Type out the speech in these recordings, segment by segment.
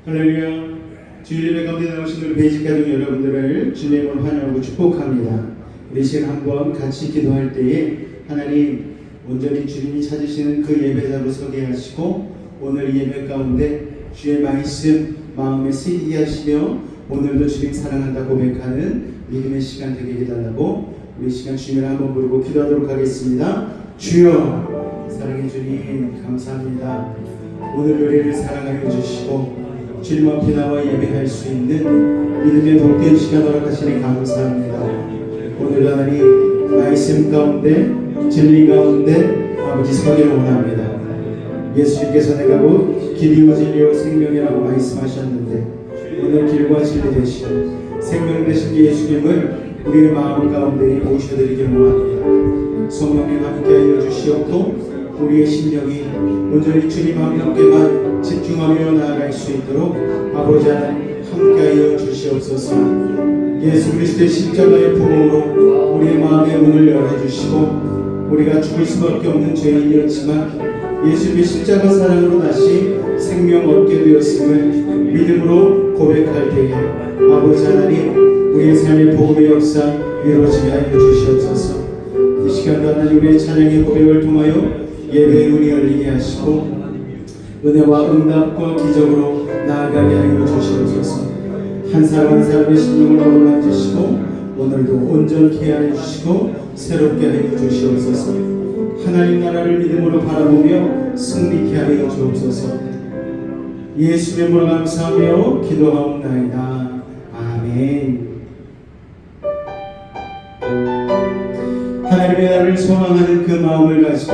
할렐루야. 주일 예배 가운데 나오신 우리 베이직 가족 여러분들을 주님으로 환영하고 축복합니다. 우리 시간 한번 같이 기도할 때에 하나님 온전히 주님이 찾으시는 그 예배자로 서게 하시고 오늘 이 예배 가운데 주의 말씀 마음에 쓰이게 하시며 오늘도 주님 사랑한다 고백하는 믿음의 시간 되게 해달라고 우리 시간 주님을 한번 부르고 기도하도록 하겠습니다. 주여 사랑해 주님 감사합니다. 오늘 노래를 사랑하여 주시고 주님 앞에 나와 예배할 수 있는 믿음의 복된 시간 허락하시니 감사합니다. 오늘 하나님 말씀 가운데 진리 가운데 아버지 서기를 원합니다. 예수님께서 내가 곧 길이요 진리요 생명이라고 말씀하셨는데 오늘 길과 진리 되시고 생명 되신 예수님을 우리의 마음 가운데 모셔드리길 원합니다. 성령님 함께하여 주시옵고 우리의 심령이 온전히 주님 한 분께만 집중하며 나아갈 수 있도록 아버지 하나님 함께하여 주시옵소서. 예수 그리스도의 십자가의 부흥으로 우리의 마음의 문을 열어주시고 우리가 죽을 수밖에 없는 죄인이었지만 예수님의 십자가 사랑으로 다시 생명 얻게 되었음을 믿음으로 고백할 때에 아버지 하나님 우리의 삶의 복음의 역사 이루어지게 하여 주시옵소서. 이 시간도 하나님 우리의 찬양의 고백을 통하여 예배의 문이 열리게 하시고 은혜와 응답과 기적으로 나아가게 하여 주시옵소서. 한 사람 한 사람의 심령을 어루만지시고 오늘도 온전케 하여 주시고 새롭게 하여 주시옵소서. 하나님 나라를 믿음으로 바라보며 승리케 하여 주옵소서. 예수의 이름으로 감사하며 기도하옵나이다. 아멘. 하나님의 나라를 소망하는 그 마음을 가지고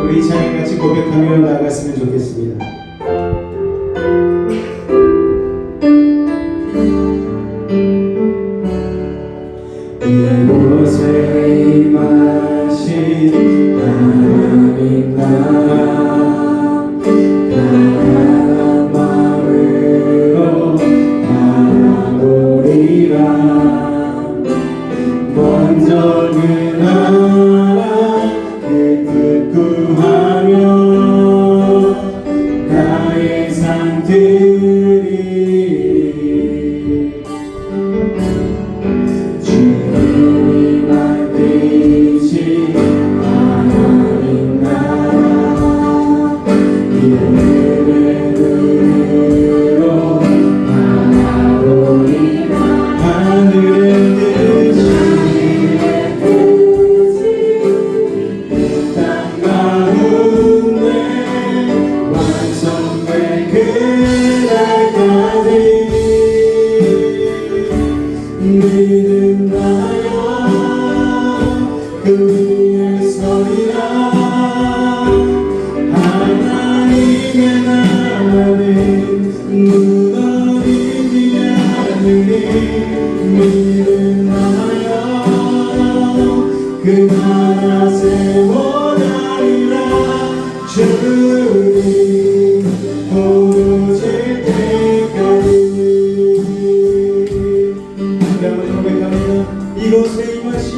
우리 찬양같이 고백하며 나아갔으면 좋겠습니다. 이곳에 임하신 하나님 나라 강한 마음으로 바라보리라. 먼저 그 나라 그 뜻 구하며 나의 상 드리리. 주님이 만드신 하나님 나라 이름의 눈으로 바라보리라. 하늘의 그 나라 세워나리라. 주님 오실 때까지. 한번 고백합니다. 이곳에 임하신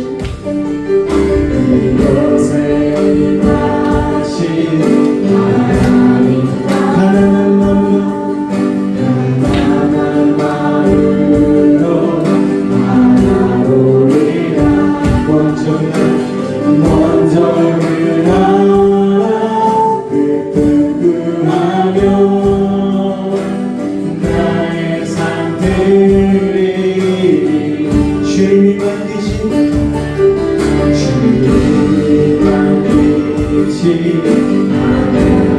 하나님 가난한 마음으로 바라보리라. 먼저 그 나라 그 뜻 구하며 나의 상 드리리. 주님이 만드신 하나님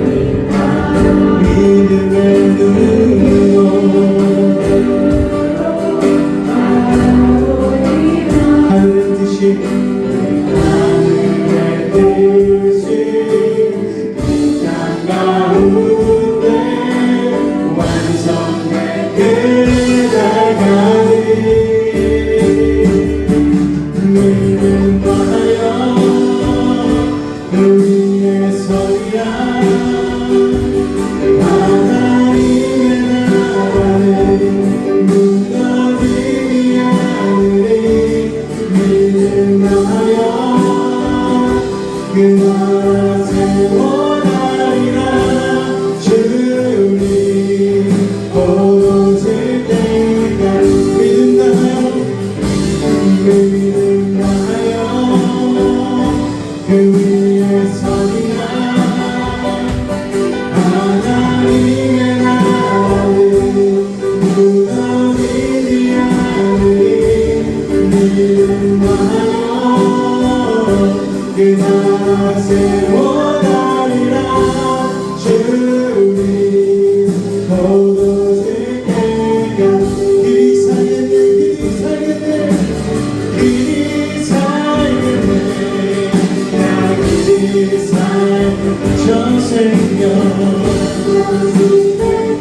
믿음의 눈으로 하늘의 뜻이 이 땅 가운데 완성될 그날까지 믿음하여 우리의 서리라. 하나님의 나라는 무너지지 않으리. 믿음하여 그 나라 세워나리라. 주님 그 낯에 원하리라 주님 거두실 때가 길이 살겠네 길이 살겠네 길이 살겠네 나 길이 살겠네 저 생명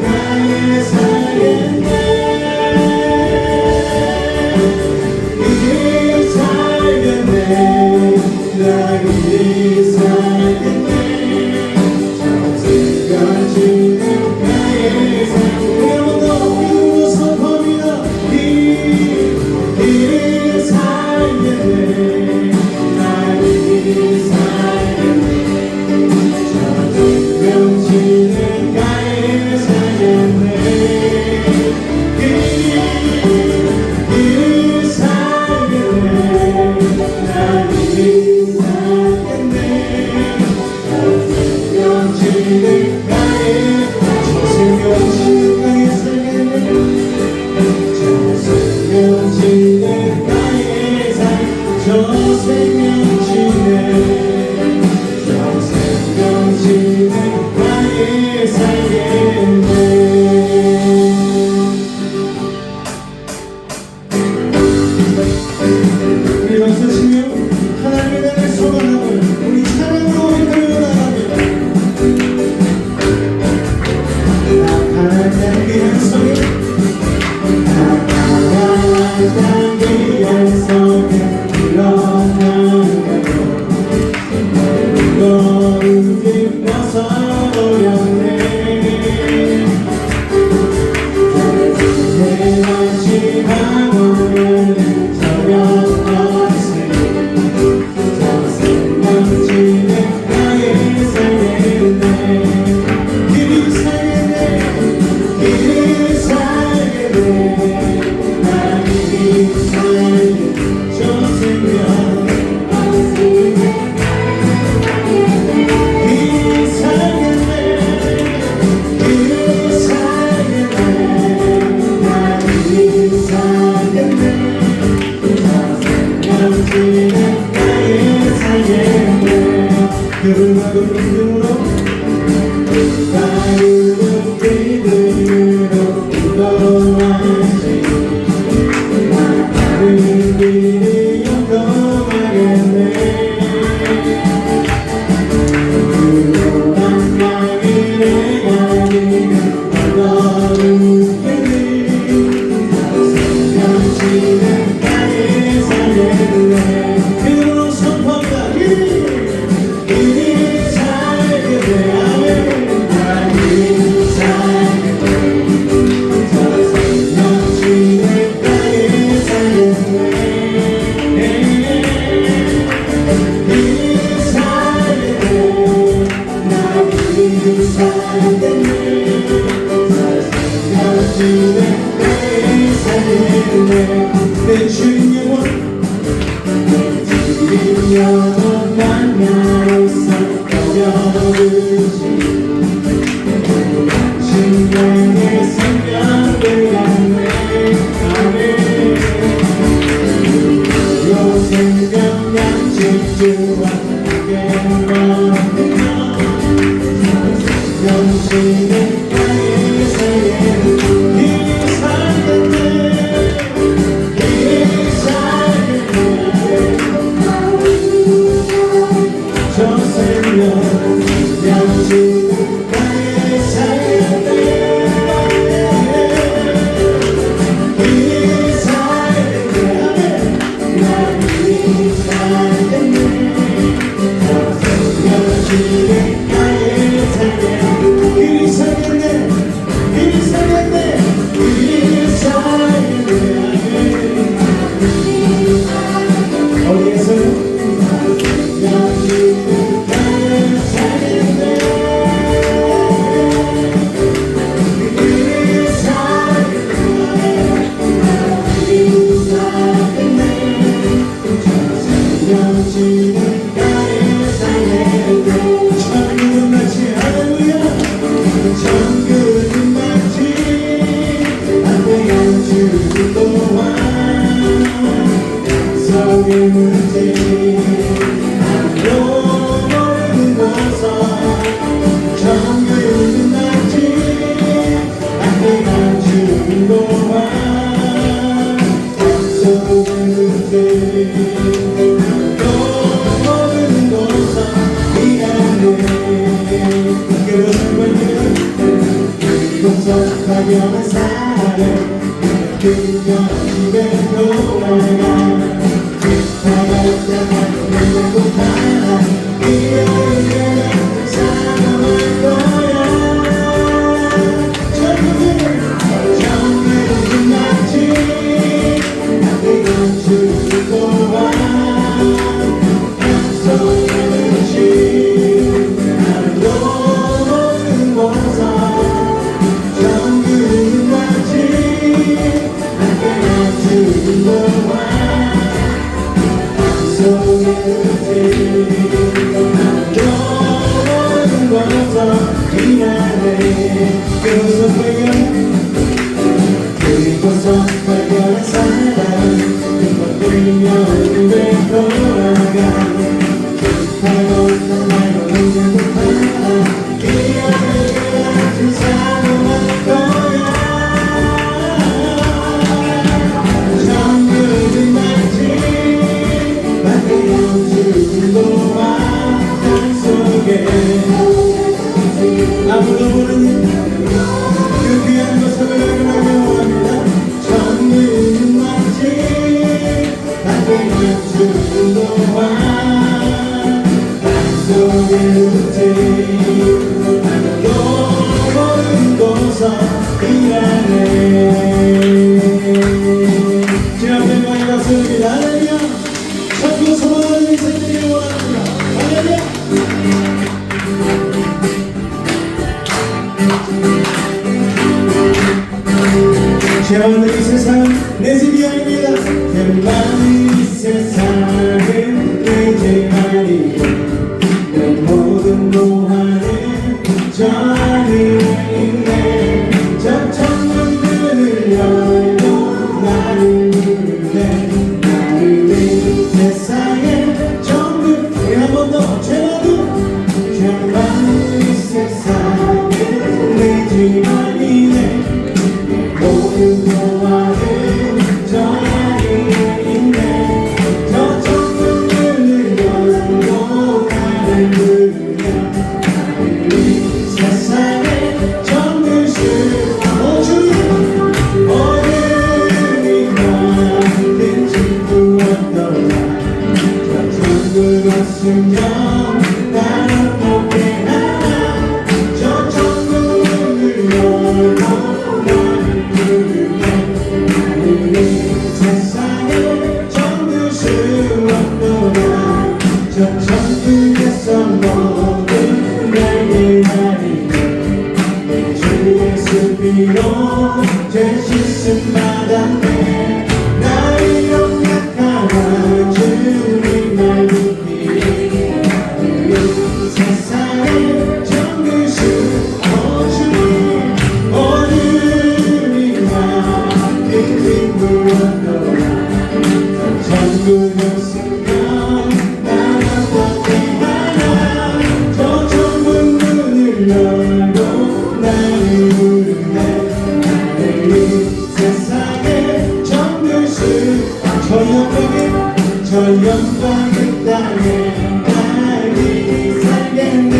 나의 살겠네 길이 살겠네 나 길이 살겠네 생각지는 나의 살겠네 한번더 믿음으로 선포합니다 길이 살겠네 나 길이 살겠네 명치는 나의 살겠네 길이 살겠네 나 길이 살겠네 명치는 나의 저생명치는 나의 살겠네 저생명치는 나의 살 저생명치는 영지는 나의 살겠네 우리 박수 치며 하나님의 나라의 소망함을 우리 찬양으로 이끌어 나갑니다 하나님의 귀한 성에 하나님의 귀한 성에 일어나는 너를 뒷모서 버렸네 내 마지막 오늘은 저녁 없으니 저 생명지는 나의 살겠네 길이 살겠네 길이 살겠네 나 길이 살겠네 저 생명 그분하고 믿음으로 나를 믿음으로 인도하시 나를 믿음이 영동하겠네 그러한 마음이 내가 믿음 너를 생명지는 나의 살겠네 믿음으로 선포합니다 길이 살겠네 아멘 나 길이 살겠네 저 생명지는 나의 살겠네 길이 살겠네 나 길이 살겠네 저 생명지는 나의 살겠네 내 주인 영원 내 주인 영원 난 나로서 여겨주시 신령의 생명을 갖네 아멘 요 생명 양식주와 함께 먹으며 영신은 나의 살겠네 길이 살겠네 길이 살겠네 저 생명 영신은 나의 살겠네 길이 살겠네 나 길이 살겠네 저 생명 영신은 나의 살겠네 길이 살겠네 길이 발견한 사람 그녀 집에 돌아가 급하고 내고 가라 이어이겨라 사랑할 거야 정말 끝났지 나를 감추고 와 약속의 듯이 나를 너무 멀어서 정말 끝났지 나를 감추고 와 약속의 듯이 나를 너무 멀어서 미안해 그리고서 발견한 사람 그걸 끌면 왜 돌아가 급하고 난 말로 있는 듯하다 기억을 같은 사랑할 거야 정글 끝났지 밖에 멈추고 와 약속에 아무도 모르는 그 귀한 모습을 발견합니다 정글 끝났지 밖에 멈추고 와 약속의 루틴 나도 모르고서 미안해 지난번 많이 갔습니다 할렐루야 천국 소망하는 인생들이 원합니다 할렐루야 죄없는 이 세상은 내 집이 아닙니다 죄없는 이 세상은 내 집 아니고 내 모든 노하는 저 안에 있네 저 천문들을 열고 나를 부르네 나를 내 세상에 정글 우리 한 번 더 죄없는 이 세상은 내 집 아니네 모든 동화는 저 안에 있네 저 천국문을 열고 나를 부르며 나를 이 세상에 정글 오 주님 어른이 만든 친구였더라 저 천국 왔으면 나를 보게 하라 저 천국문을 열고 세상에 정글 수 없도록 저 천국에서 모든 날 기다리네 내 주 예수 피로 죄 씻음 받았네 나를 용납하라 주님 날 믿기에 세상에 정글 수 주님 오늘이나 천국이었으면 나는 어떻게 하나 저 천국 문을 열고 나를 부르네 나를 이 세상에 정글 수 저 영광의 땅에 날이 살겠네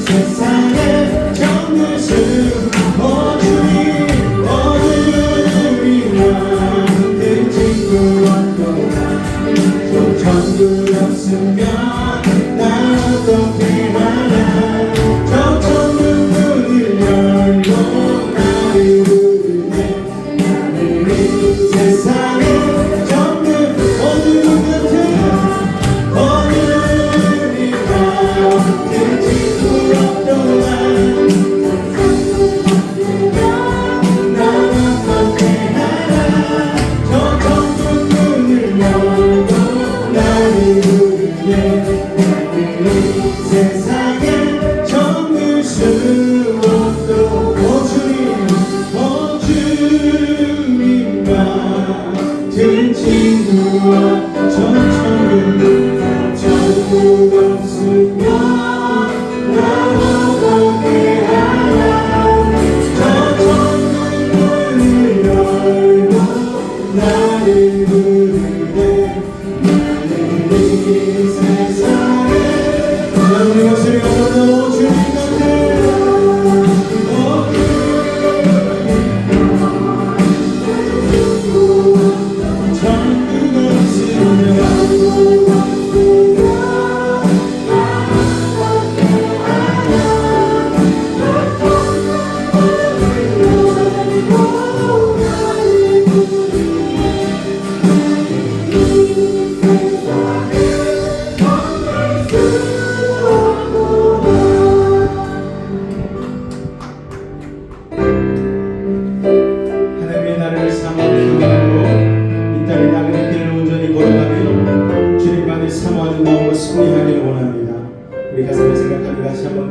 세상에 정글 수 주님 오늘이 만든 친구였도다 저 천국이었으면 나 어떻게 하나 저 천국 문을 열고 나를 부르네 나를 이 세상에 정글 오늘 같은 오늘이 만든 친구였도다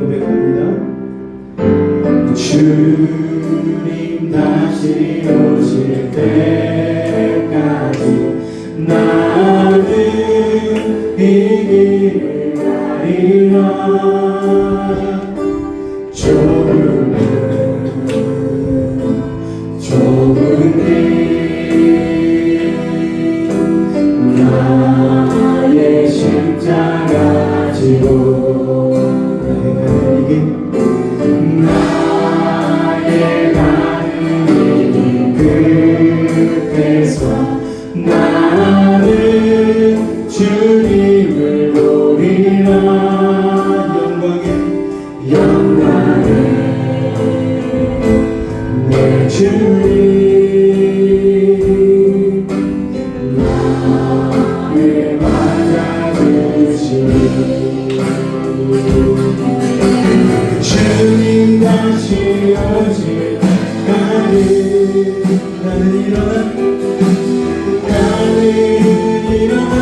고백합니다. 주님 다시 오실 때까지 나는 이 길을 가리라. 좁은 길 나의 십자가 지고 나의 가는 길 끝에서 나는 주님을 노리라. 영광의 내 주님 나를 맞아주시니 주님 다시 오실 때까지 나는 일어나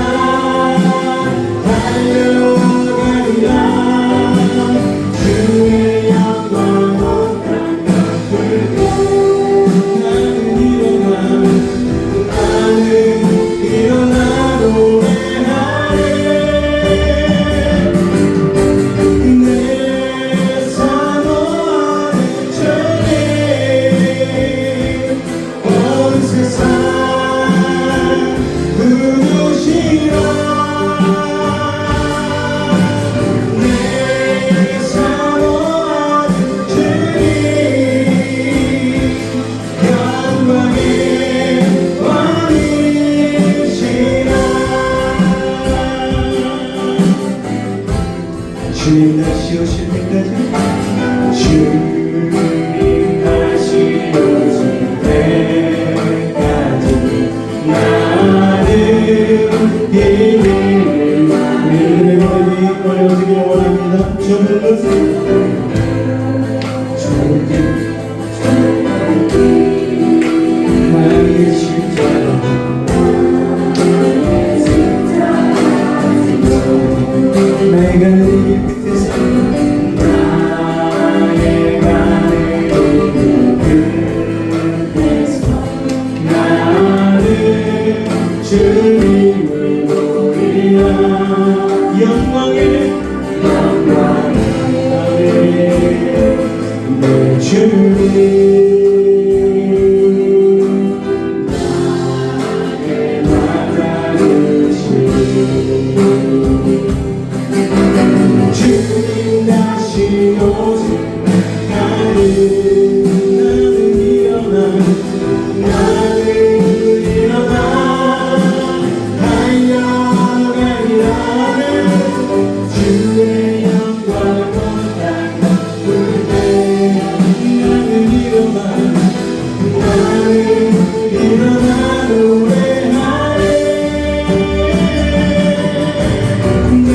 달려가리라. 주의 영광 온 땅 덮을게. 나는 일어나 노래하리. 내 사모하는 주님 온 세상 부르시라. 내 사모하는 주님 영광의 왕이시라. 주님 다시 오실 때까지 주님 다시 오실 때까지 나는 이 길을 걸어오시길 원합니다. 좁은 길 나의 십자가 나의 가는 길 끝에서 나의 가는 길 끝에서 나는 주님을 노리라. 영광의 내 주님 나를 맞아주시니 주님 다시 오실 때까지 나는 일어나 달려가리라. 주의 영광 온 땅 덮을게. 나는 일어나 노래하리. 내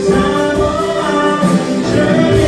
사모하는 주님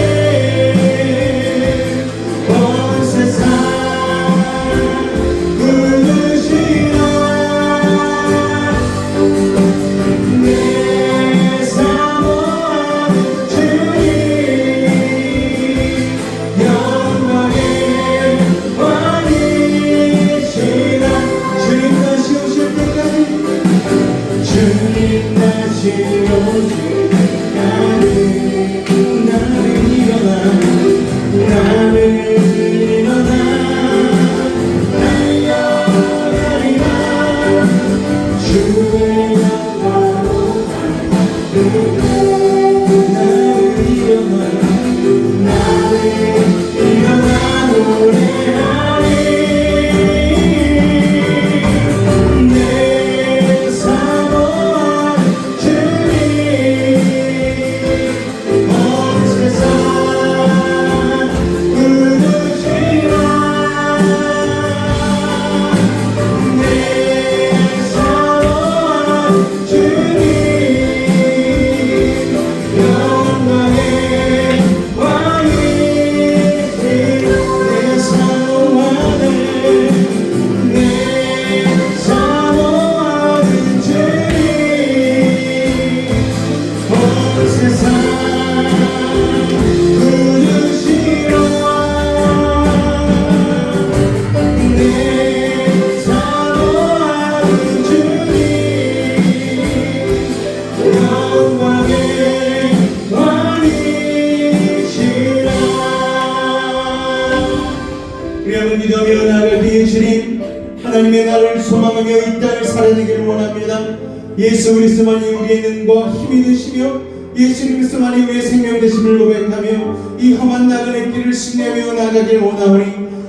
주님을 믿으며 나아갈 때에 주님 하나님의 나라를 소망하며 이 땅을 살아내기를 원합니다. 예수 그리스도만이 우리의 능과 힘이 되시며 예수 그리스도만이 우리의 생명 되심을 고백하며 이 험한 나그네 길을 승리하며 나아가기를 원하오니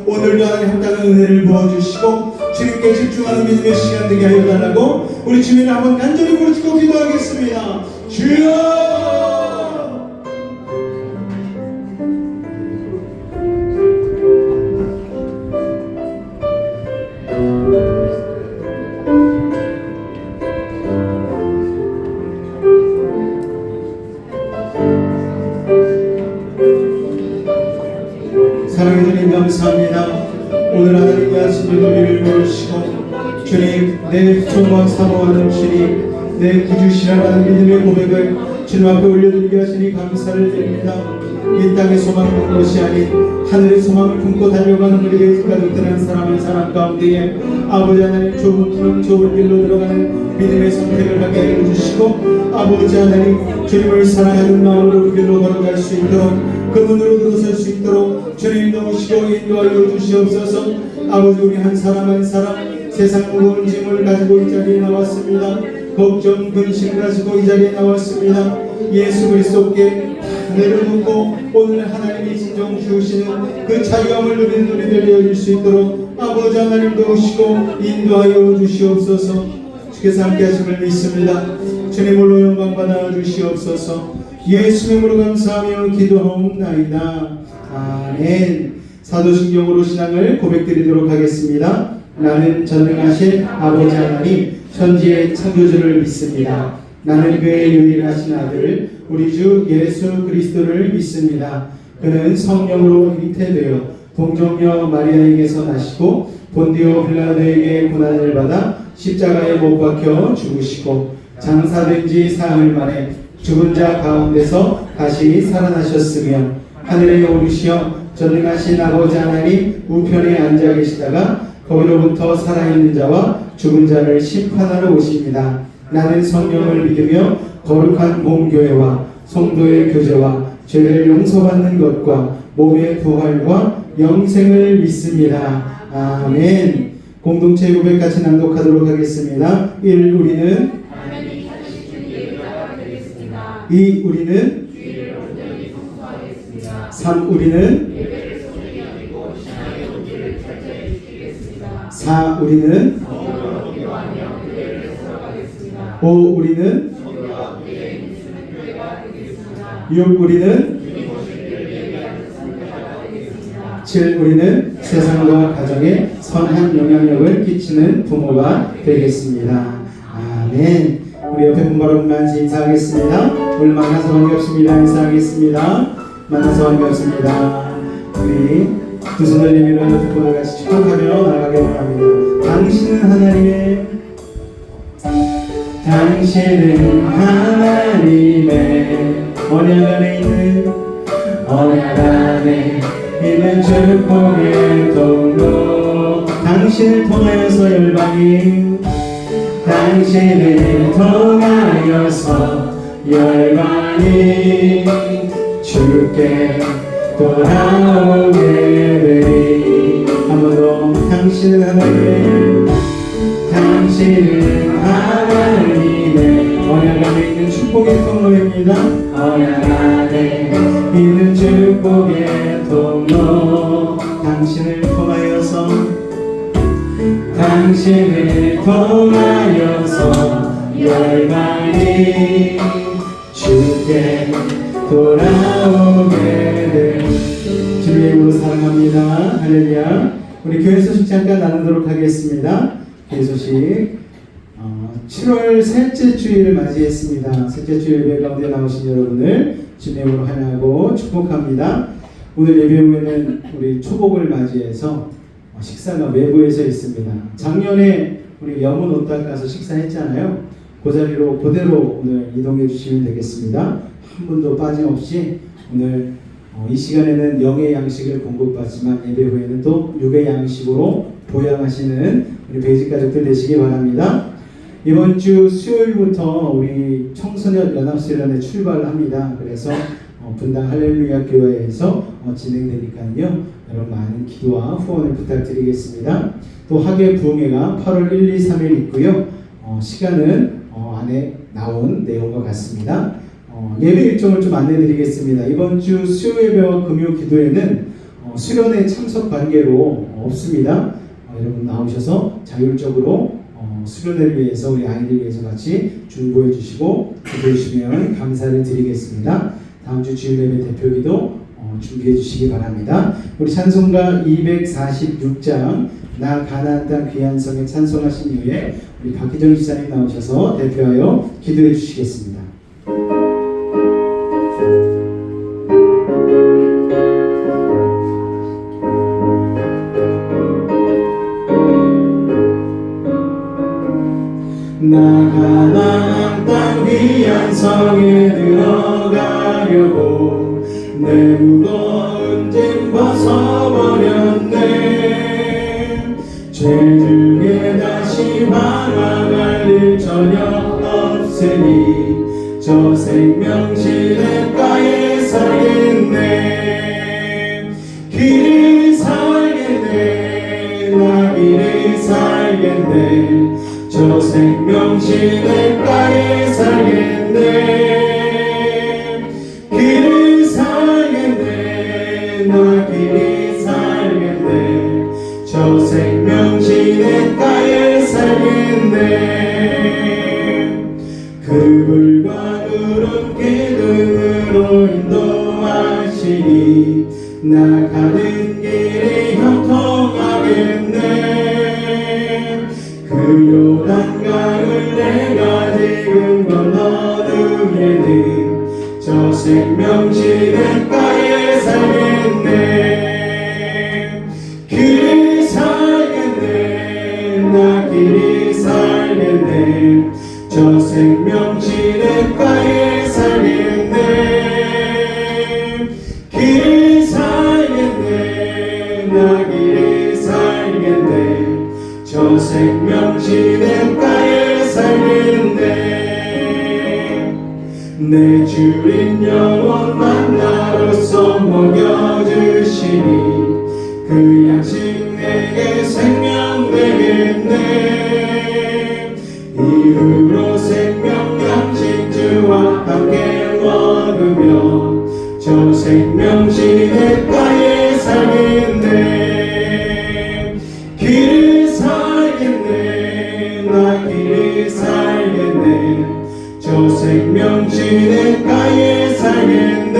오늘도 하나님 합당한 은혜를 부어주시고 주님께 집중하는 믿음의 시간 되게 하여 달라고 우리 주님을 한번 간절히 부르짖고 기도하겠습니다. 주여! 사랑해 주님 감사합니다. 오늘 하나님의 아침에 우리를 부르시고 주님 내 소망 사모하는 주님 내 구주시라는 믿음의 고백을 주님 앞에 올려드리게 하시니 감사를 드립니다. 이 땅의 소망을 품는 것이 아닌 하늘의 소망을 품고 달려가는 우리의 가족들은 사람 한 사람 가운데에 아버지 하나님 좁은 푸른 좁은 길로 들어가는 믿음의 선택을 하게 해주시고 아버지 하나님 주님을 사랑하는 마음으로 그 길로 걸어갈 수 있도록 그 문으로 들어설 수 있도록 주님 도우시고 인도하여 주시옵소서. 아버지 우리 한 사람 한 사람 세상 무거운 짐을 가지고 이 자리에 나왔습니다. 걱정 근심 가지고 이 자리에 나왔습니다. 예수 그리스도께 내려놓고 오늘 하나님이 진정 주시는 그 자유함을 누리는 우리들 되어질 수 있도록 아버지 하나님 도우시고 인도하여 주시옵소서. 주께서 함께 하심을 믿습니다. 주님으로 영광 받아 주시옵소서. 예수님으로 감사하며 기도하옵나이다. 아멘. 사도신경으로 신앙을 고백드리도록 하겠습니다. 나는 전능하신 아버지 하나님 천지의 창조주를 믿습니다. 나는 그의 유일하신 아들 우리 주 예수 그리스도를 믿습니다. 그는 성령으로 잉태되어 동정녀 마리아에게서 나시고 본디오 빌라도에게 고난을 받아 십자가에 못 박혀 죽으시고 장사된 지 사흘 만에 죽은 자 가운데서 다시 살아나셨으며 하늘에 오르시어 전능하신 아버지 하나님 우편에 앉아 계시다가 거기로부터 살아있는 자와 죽은 자를 심판하러 오십니다. 나는 성령을 믿으며 거룩한 공교회와 성도의 교제와 죄를 용서받는 것과 몸의 부활과 영생을 믿습니다. 아멘. 공동체 고백 같이 낭독하도록 하겠습니다. 1. 우리는 2. 우리는 3. 우리는 4. 우리는 5. 우리는 6. 우리는 7. 우리는 세상과 가정에 선한 영향력을 끼치는 부모가 되겠습니다. 아멘. 우리 옆에 분 바라보면서 인사하겠습니다. 오늘 만나서 반갑습니다. 인사하겠습니다. 만나서 반갑습니다. 우리 두 손을 내밀어 두 분을 같이 축복하며 나가게 바랍니다. 당신은 하나님의 언약 안에 있는 축복의 통로. 당신을 통하여서 열방이 주께 돌아오게 되리. 한 번 더. 당신은 하나님의 언약 안에 있는 축복의 통로입니다. 언약 안에 있는 축복의 통로. 당신을 통하여서 열방이 주께 돌아오게 될. 주님의 이름으로 사랑합니다. 할렐루야. 우리 교회 소식 잠깐 나누도록 하겠습니다. 교회 소식 7월 셋째 주일을 맞이했습니다. 셋째 주일 예배 가운데 나오신 여러분을 주님의 이름으로 환영하고 축복합니다. 오늘 예배 후에는 우리 초복을 맞이해서 식사가 외부에서 있습니다. 작년에 우리 영혼 오딱 가서 식사했잖아요. 그 자리로 그대로 오늘 이동해 주시면 되겠습니다. 한 분도 빠짐없이 오늘 이 시간에는 영의 양식을 공급받지만 예배 후에는 또 육의 양식으로 보양하시는 우리 베이직 가족들 되시기 바랍니다. 이번 주 수요일부터 우리 청소년 연합수련회 출발합니다. 그래서 분당 할렐루야 교회에서 진행되니까요. 여러분 많은 기도와 후원을 부탁드리겠습니다. 또 학예 부흥회가 8월 1, 2, 3일 있고요. 시간은 안에 나온 내용과 같습니다. 예배 일정을 좀 안내드리겠습니다. 이번 주 수요 예배와 금요 기도회는 수련회 참석 관계로 없습니다. 여러분 나오셔서 자율적으로 수련회를 위해서 우리 아이들 위해서 같이 중보해 주시고 기도해 주시면 감사를 드리겠습니다. 다음 주 주일 예배 대표기도 준비해 주시기 바랍니다. 우리 찬송가 246장 나 가나안 땅 귀한 성에 찬송하신 이후에 우리 박희정 지사님 나오셔서 대표하여 기도해 주시겠습니다. 나 가나안 땅 귀한 성에 들어가려고 내 무거운 짐 벗어버렸네. 죄 중에 다시 방황할 일 전혀 없으니 저 생명시냇가에 살겠네. 길을 살겠네. 나 길을 살겠네. 저 생명시냇가에 살겠네. 길을 살겠네. 나 길을 살겠네. 저 생명시냇가에 살겠네. 그물과 구름 기둥으로 인도하시니 나 가는 길이 형통하겠네. 그 요단강을 내가 지금 건너누에는 저 생명시냇가에 살겠네. 길이 살겠네. 나 길이 살겠네. 저 생명시냇가에 살겠네. 길이 살겠네. 나 길이 살겠네. 저 생명시냇가에 살겠네. 내 주인 영원 만나로서 먹여주시니 그 양식 내게 생명 되겠네. 이후로 생명 양식 주와 함께 먹으며 저 생명시냇가에 살겠네. 길을 살겠네. 나 길을 살겠네. 저 생명시냇가에 살겠네.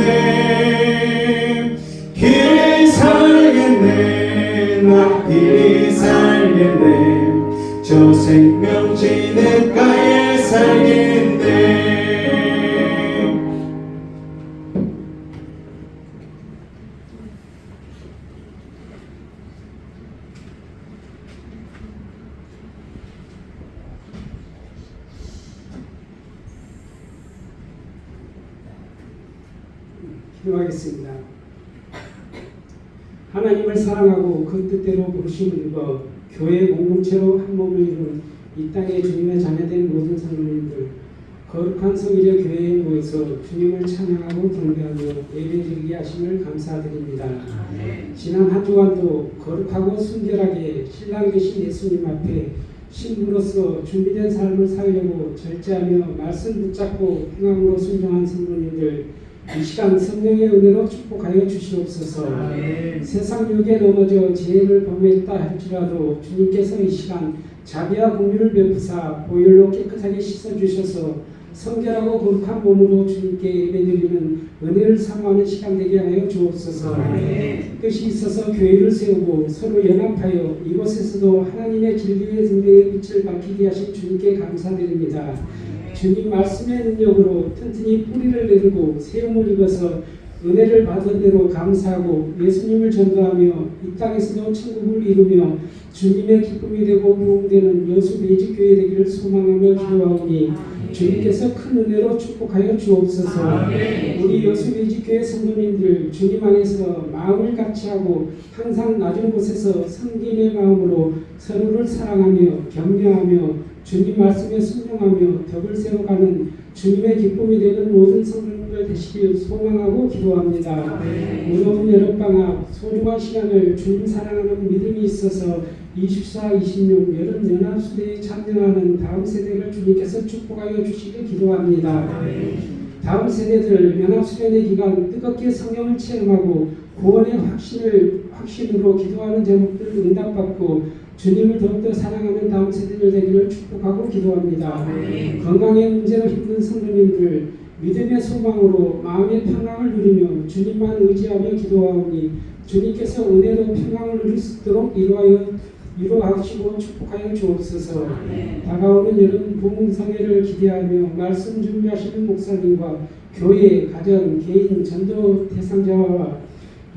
길을 살겠네. 나 길을 살겠네. 저 생명시냇가에 살겠네. 기도하겠습니다. 하나님을 사랑하고 그 뜻대로 부르심을 입어 교회 공동체로 한 몸을 이룬 이 땅의 주님의 자녀된 모든 성도님들, 거룩한 성일의 교회에 모여서 주님을 찬양하고 경배하며 예배드리게 하심을 감사드립니다. 지난 한 주간도 거룩하고 순결하게 신랑 되신 예수님 앞에 신부로서 준비된 삶을 살려고 절제하며 말씀 붙잡고 행함으로 순종한 성도님들, 이 시간 성령의 은혜로 축복하여 주시옵소서. 세상 유혹에 넘어져 죄를 범했다 할지라도 주님께서 이 시간 자비와 공유를 베푸사 보혈로 깨끗하게 씻어주셔서 성결하고 거룩한 몸으로 주님께 예배드리는 은혜를 사모하는 시간 되게 하여 주옵소서. 뜻이 있어서 교회를 세우고 서로 연합하여 이곳에서도 하나님의 진리의 등대의 빛을 밝히게 하신 주님께 감사드립니다. 주님 말씀의 능력으로 튼튼히 뿌리를 내리고 세움을 입어서 은혜를 받은 대로 감사하고 예수님을 전도하며 이 땅에서도 천국을 이루며 주님의 기쁨이 되고 부흥되는 여수 매직교회 되기를 소망하며 기도하오니 주님께서 큰 은혜로 축복하여 주옵소서. 우리 여수 매직교회 성도님들 주님 안에서 마음을 같이하고 항상 낮은 곳에서 섬김의 마음으로 서로를 사랑하며 격려하며 주님 말씀에 순종하며 덕을 세워가는 주님의 기쁨이 되는 모든 성도님들 되시길 소망하고 기도합니다. 무더운 여름방학 소중한 시간을 주님 사랑하는 믿음이 있어서 24, 26 여름 연합수대에 참여하는 다음 세대를 주님께서 축복하여 주시길 기도합니다. 다음 세대들 연합수련회 기간 뜨겁게 성령을 체험하고 구원의 확신으로 기도하는 제목들 응답받고 주님을 더욱더 사랑하는 다음 세대들 되기를 축복하고 기도합니다. 건강의 문제로 힘든 성도님들 믿음의 소망으로 마음의 평강을 누리며 주님만 의지하며 기도하오니 주님께서 은혜로 평강을 누릴 수 있도록 이루하시고 축복하여 주옵소서. 다가오는 여름 부흥성회를 기대하며 말씀 준비하시는 목사님과 교회, 가정, 개인, 전도 대상자와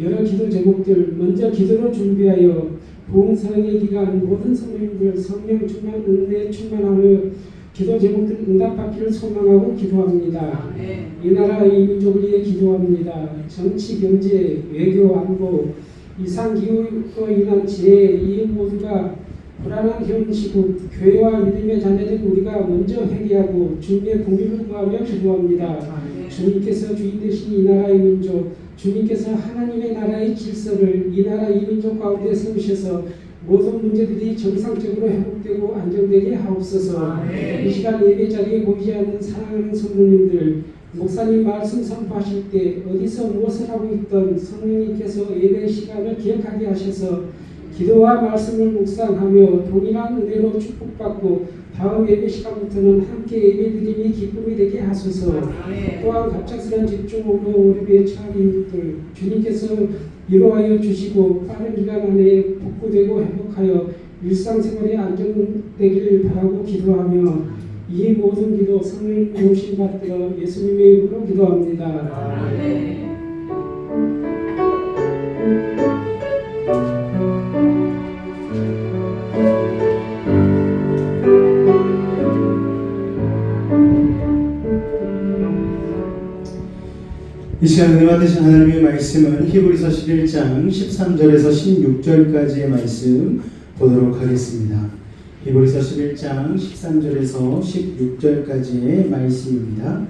여러 기도 제목들 먼저 기도로 준비하여 부흥성회 기간 모든 성도님들 성령 충만, 은혜 충만하며 기도 제목들 응답받기를 소망하고 기도합니다. 이 나라 이 민족을 위해 기도합니다. 정치, 경제, 외교, 안보, 이상기후로 인한 재해 이 모두가 불안한 현 시국 교회와 믿음의 자녀된 우리가 먼저 회개하고 주님의 공의를 구하며 기도합니다. 주님께서 주인 되신 이 나라의 민족 주님께서 하나님의 나라의 질서를 이 나라 이 민족 가운데 세우셔서 모든 문제들이 정상적으로 회복되고 안정되게 하옵소서. 이 시간 예배 자리에 보이지 않는 사랑하는 성도님들 목사님 말씀 선포하실 때 어디서 무엇을 하고 있던 성령님께서 예배 시간을 기억하게 하셔서 기도와 말씀을 묵상하며 동일한 은혜로 축복받고 다음 예배 시간부터는 함께 예배드림이 기쁨이 되게 하소서. 또한 갑작스런 집중으로 예배에 처한 이들 주님께서 위로하여 주시고 빠른 기간 안에 복구되고 회복하여 일상생활에 안정되기를 바라고 기도하며 이 모든 기도 성령 도우심 받들어 예수님의 이름으로 기도합니다. 이 시간 은혜 받으신 하나님의 말씀은 히브리서 11장 13절에서 16절까지의 말씀 보도록 하겠습니다. 히브리서 11장 13절에서 16절까지의 말씀입니다.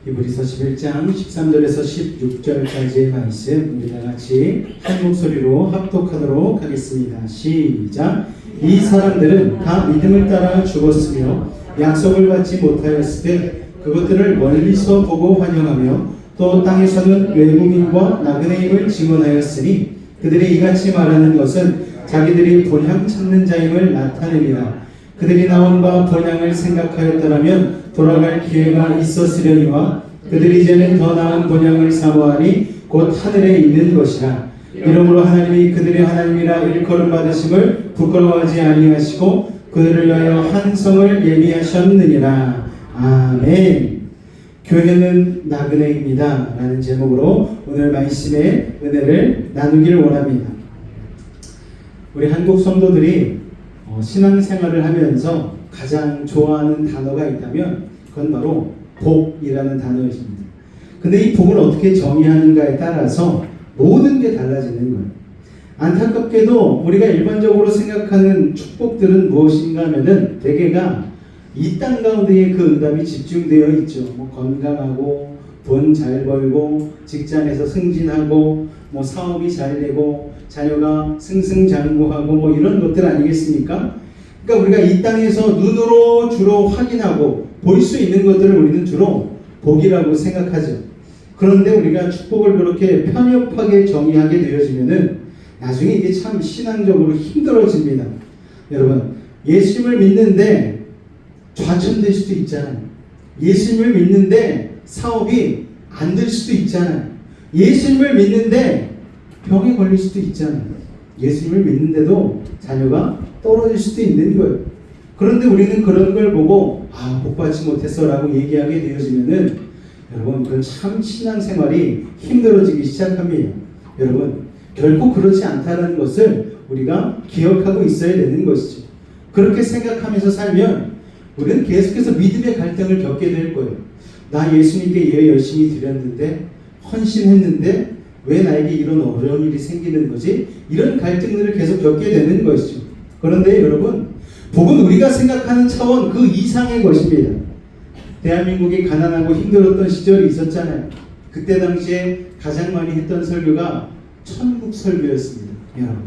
히브리서 11장 13절에서 16절까지의 말씀 우리 다같이 한 목소리로 합독하도록 하겠습니다. 시작. 이 사람들은 다 믿음을 따라 죽었으며 약속을 받지 못하였을 때 그것들을 멀리서 보고 환영하며 또 땅에서는 외국인과 나그네임을 증언하였으니 그들이 이같이 말하는 것은 자기들이 본향 찾는 자임을 나타냅니다. 그들이 나온 바 본향을 생각하였더라면 돌아갈 기회가 있었으려니와 그들이 이제는 더 나은 본향을 사모하니 곧 하늘에 있는 것이라. 이러므로 하나님이 그들의 하나님이라 일컬음 받으심을 부끄러워하지 아니하시고 그들을 위하여 한 성을 예비하셨느니라. 아멘. 교회는 나그네입니다 라는 제목으로 오늘 말씀의 은혜를 나누길 원합니다. 우리 한국 성도들이 신앙생활을 하면서 가장 좋아하는 단어가 있다면 그건 바로 복이라는 단어입니다. 근데 이 복을 어떻게 정의하는가에 따라서 모든 게 달라지는 거예요. 안타깝게도 우리가 일반적으로 생각하는 축복들은 무엇인가 하면은 대개가 이 땅 가운데에 그 응답이 집중되어 있죠. 건강하고 돈 잘 벌고 직장에서 승진하고 사업이 잘 되고 자녀가 승승장구하고 이런 것들 아니겠습니까? 그러니까 우리가 이 땅에서 눈으로 주로 확인하고 볼 수 있는 것들을 우리는 주로 복이라고 생각하죠. 그런데 우리가 축복을 그렇게 편협하게 정의하게 되어지면은 나중에 이게 참 신앙적으로 힘들어집니다. 여러분, 예수님을 믿는데 좌천될 수도 있잖아요. 예수님을 믿는데 사업이 안 될 수도 있잖아요. 예수님을 믿는데 병에 걸릴 수도 있잖아요. 예수님을 믿는데도 자녀가 떨어질 수도 있는 거예요. 그런데 우리는 그런 걸 보고 복받지 못했어 라고 얘기하게 되어지면은 여러분 그건 참 신앙생활이 힘들어지기 시작합니다. 여러분 결코 그렇지 않다는 것을 우리가 기억하고 있어야 되는 것이죠. 그렇게 생각하면서 살면 우리는 계속해서 믿음의 갈등을 겪게 될 거예요. 나 예수님께 예배 열심히 드렸는데 헌신했는데 왜 나에게 이런 어려운 일이 생기는 거지? 이런 갈등들을 계속 겪게 되는 것이죠. 그런데 여러분, 복은 우리가 생각하는 차원 그 이상의 것입니다. 대한민국이 가난하고 힘들었던 시절이 있었잖아요. 그때 당시에 가장 많이 했던 설교가 천국 설교였습니다. 여러분.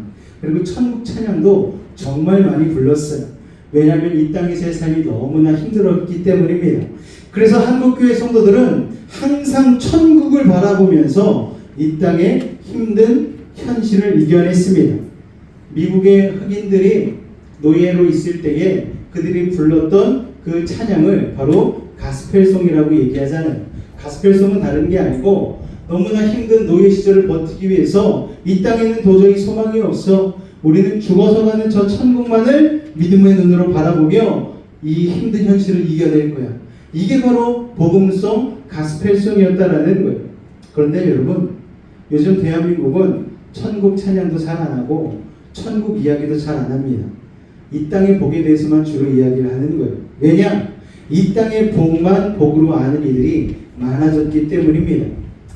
그리고 천국 찬양도 정말 많이 불렀어요. 왜냐하면 이 땅에서의 삶이 너무나 힘들었기 때문입니다. 그래서 한국교회 성도들은 항상 천국을 바라보면서 이 땅의 힘든 현실을 이겨냈습니다. 미국의 흑인들이 노예로 있을 때에 그들이 불렀던 그 찬양을 바로 가스펠송이라고 얘기하잖아요. 가스펠송은 다른 게 아니고 너무나 힘든 노예 시절을 버티기 위해서 이 땅에는 도저히 소망이 없어. 우리는 죽어서 가는 저 천국만을 믿음의 눈으로 바라보며 이 힘든 현실을 이겨낼 거야. 이게 바로 복음송, 가스펠송이었다라는 거예요. 그런데 여러분, 요즘 대한민국은 천국 찬양도 잘 안 하고 천국 이야기도 잘 안 합니다. 이 땅의 복에 대해서만 주로 이야기를 하는 거예요. 왜냐? 이 땅의 복만 복으로 아는 이들이 많아졌기 때문입니다.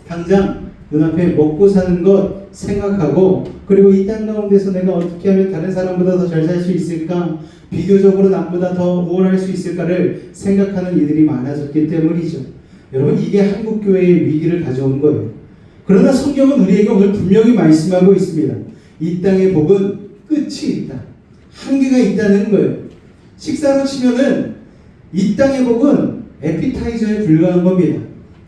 당장 눈앞에 먹고 사는 것 생각하고, 그리고 이 땅 가운데서 내가 어떻게 하면 다른 사람보다 더 잘 살 수 있을까, 비교적으로 남보다 더 우월할 수 있을까를 생각하는 이들이 많아졌기 때문이죠. 여러분, 이게 한국교회의 위기를 가져온 거예요. 그러나 성경은 우리에게 오늘 분명히 말씀하고 있습니다. 이 땅의 복은 끝이 있다. 한계가 있다는 거예요. 식사로 치면은 이 땅의 복은 에피타이저에 불과한 겁니다.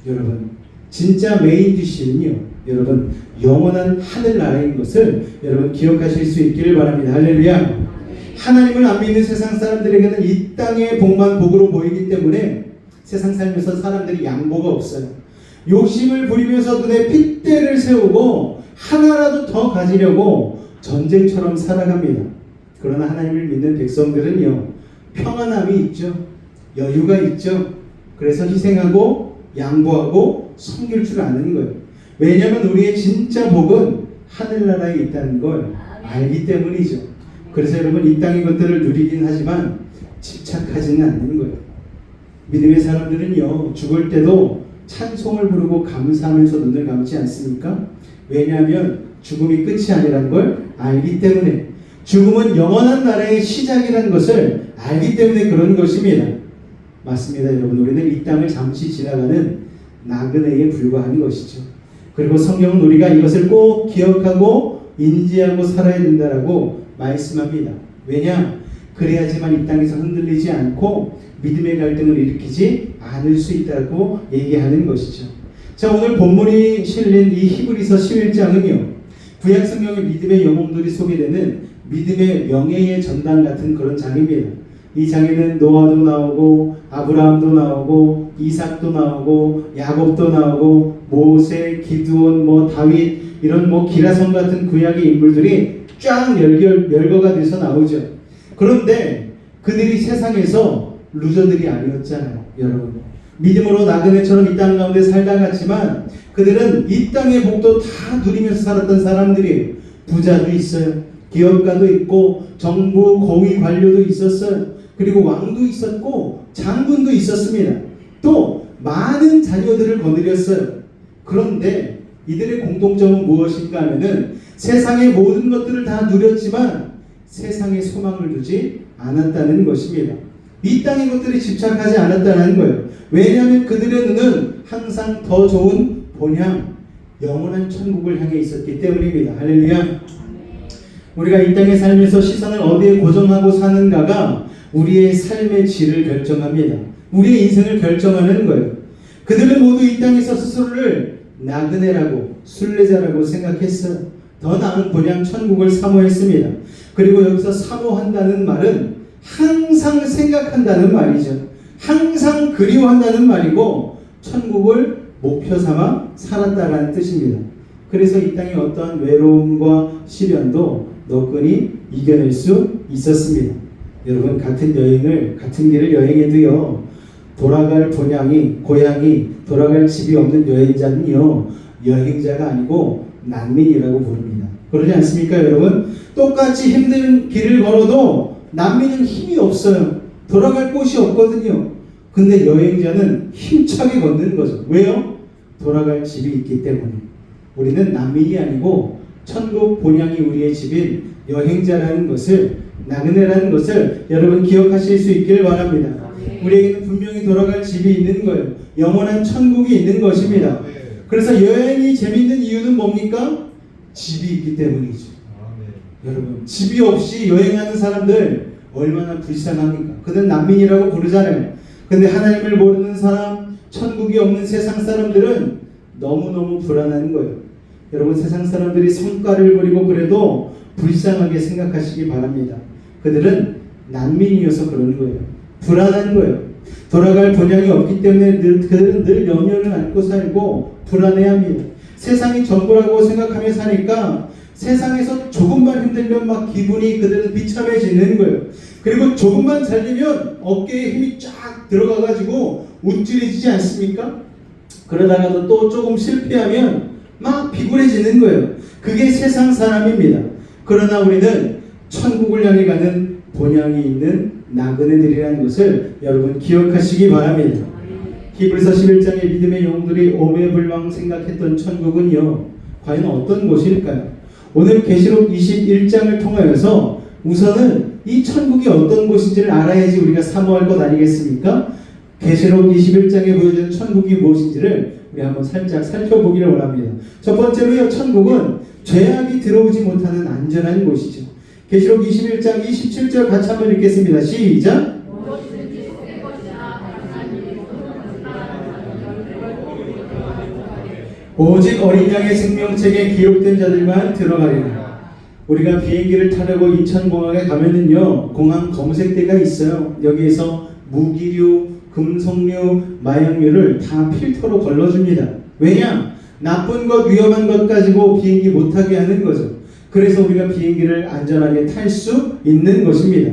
여러분, 진짜 메인 디쉬는요, 여러분, 영원한 하늘나라인 것을 여러분 기억하실 수 있기를 바랍니다. 할렐루야. 하나님을 안 믿는 세상 사람들에게는 이 땅의 복만 복으로 보이기 때문에 세상 살면서 사람들이 양보가 없어요. 욕심을 부리면서 눈에 핏대를 세우고 하나라도 더 가지려고 전쟁처럼 살아갑니다. 그러나 하나님을 믿는 백성들은요, 평안함이 있죠. 여유가 있죠. 그래서 희생하고 양보하고 섬길 줄 아는 거예요. 왜냐하면 우리의 진짜 복은 하늘나라에 있다는 걸 알기 때문이죠. 그래서 여러분, 이 땅의 것들을 누리긴 하지만 집착하지는 않는 거예요. 믿음의 사람들은요, 죽을 때도 찬송을 부르고 감사하면서 눈을 감지 않습니까? 왜냐하면 죽음이 끝이 아니라는 걸 알기 때문에, 죽음은 영원한 나라의 시작이라는 것을 알기 때문에 그런 것입니다. 맞습니다, 여러분. 우리는 이 땅을 잠시 지나가는 나그네에 불과한 것이죠. 그리고 성경은 우리가 이것을 꼭 기억하고 인지하고 살아야 된다라고 말씀합니다. 왜냐? 그래야지만 이 땅에서 흔들리지 않고 믿음의 갈등을 일으키지 않을 수 있다고 얘기하는 것이죠. 자, 오늘 본문이 실린 이 히브리서 11장은요, 구약 성경의 믿음의 영웅들이 소개되는 믿음의 명예의 전당 같은 그런 장입니다. 이 장에는 노아도 나오고 아브라함도 나오고 이삭도 나오고 야곱도 나오고 모세, 기드온, 다윗, 이런 기라성 같은 구약의 인물들이 쫙 열거가 돼서 나오죠. 그런데 그들이 세상에서 루저들이 아니었잖아요, 여러분. 믿음으로 나그네처럼 이 땅 가운데 살다 갔지만 그들은 이 땅의 복도 다 누리면서 살았던 사람들이, 부자도 있어요, 기업가도 있고 정부 고위 관료도 있었어요. 그리고 왕도 있었고 장군도 있었습니다. 또 많은 자녀들을 거느렸어요. 그런데 이들의 공통점은 무엇인가 하면은 세상의 모든 것들을 다 누렸지만 세상에 소망을 두지 않았다는 것입니다. 이 땅의 것들에 집착하지 않았다는 거예요. 왜냐하면 그들의 눈은 항상 더 좋은 본향, 영원한 천국을 향해 있었기 때문입니다. 할렐루야. 우리가 이 땅에 살면서 시선을 어디에 고정하고 사는가가 우리의 삶의 질을 결정합니다. 우리의 인생을 결정하는 거예요. 그들은 모두 이 땅에서 스스로를 나그네라고, 순례자라고 생각했어요. 더 나은 본향 천국을 사모했습니다. 그리고 여기서 사모한다는 말은 항상 생각한다는 말이죠. 항상 그리워한다는 말이고 천국을 목표 삼아 살았다라는 뜻입니다. 그래서 이 땅의 어떠한 외로움과 시련도 너끈히 이겨낼 수 있었습니다. 여러분, 같은 길을 여행해도요, 돌아갈 고향이 돌아갈 집이 없는 여행자는요, 여행자가 아니고 난민이라고 부릅니다. 그러지 않습니까, 여러분? 똑같이 힘든 길을 걸어도 난민은 힘이 없어요. 돌아갈 곳이 없거든요. 근데 여행자는 힘차게 걷는 거죠. 왜요? 돌아갈 집이 있기 때문에. 우리는 난민이 아니고 천국 본향이 우리의 집인 여행자라는 것을, 나그네라는 것을 여러분 기억하실 수 있길 바랍니다. 우리에게는 분명히 돌아갈 집이 있는 거예요. 영원한 천국이 있는 것입니다. 그래서 여행이 재밌는 이유는 뭡니까? 집이 있기 때문이죠. 여러분, 집이 없이 여행하는 사람들 얼마나 불쌍합니까? 그는 난민이라고 부르잖아요. 근데 하나님을 모르는 사람, 천국이 없는 세상 사람들은 너무너무 불안한 거예요. 여러분, 세상 사람들이 성과를 부리고 그래도 불쌍하게 생각하시기 바랍니다. 그들은 난민이어서 그러는 거예요. 불안한 거예요. 돌아갈 본향이 없기 때문에 그들은 늘 염려를 안고 살고 불안해합니다. 세상이 전부라고 생각하며 사니까 세상에서 조금만 힘들면 막 기분이 그들은 비참해지는 거예요. 그리고 조금만 잘리면 어깨에 힘이 쫙 들어가가지고 움찔해지지 않습니까? 그러다가도 또 조금 실패하면 막 비굴해지는 거예요. 그게 세상 사람입니다. 그러나 우리는 천국을 향해 가는 본향이 있는 나그네들이라는 것을 여러분 기억하시기 바랍니다. 히브리서 11장의 믿음의 영웅들이 오매불망 생각했던 천국은요, 과연 어떤 곳일까요? 오늘 계시록 21장을 통하여서 우선은 이 천국이 어떤 곳인지를 알아야지 우리가 사모할 것 아니겠습니까? 계시록 21장에 보여준 천국이 무엇인지를 우리 한번 살짝 살펴보기를 원합니다. 첫 번째로요, 천국은 죄악이 들어오지 못하는 안전한 곳이죠. 계시록 21장 27절 같이 한번 읽겠습니다. 시작! 오직 어린 양의 생명책에 기록된 자들만 들어가리라. 우리가 비행기를 타려고 인천공항에 가면은요, 공항 검색대가 있어요. 여기에서 무기류, 금속류, 마약류를 다 필터로 걸러줍니다. 왜냐? 나쁜 것, 위험한 것 가지고 비행기 못 타게 하는 거죠. 그래서 우리가 비행기를 안전하게 탈 수 있는 것입니다.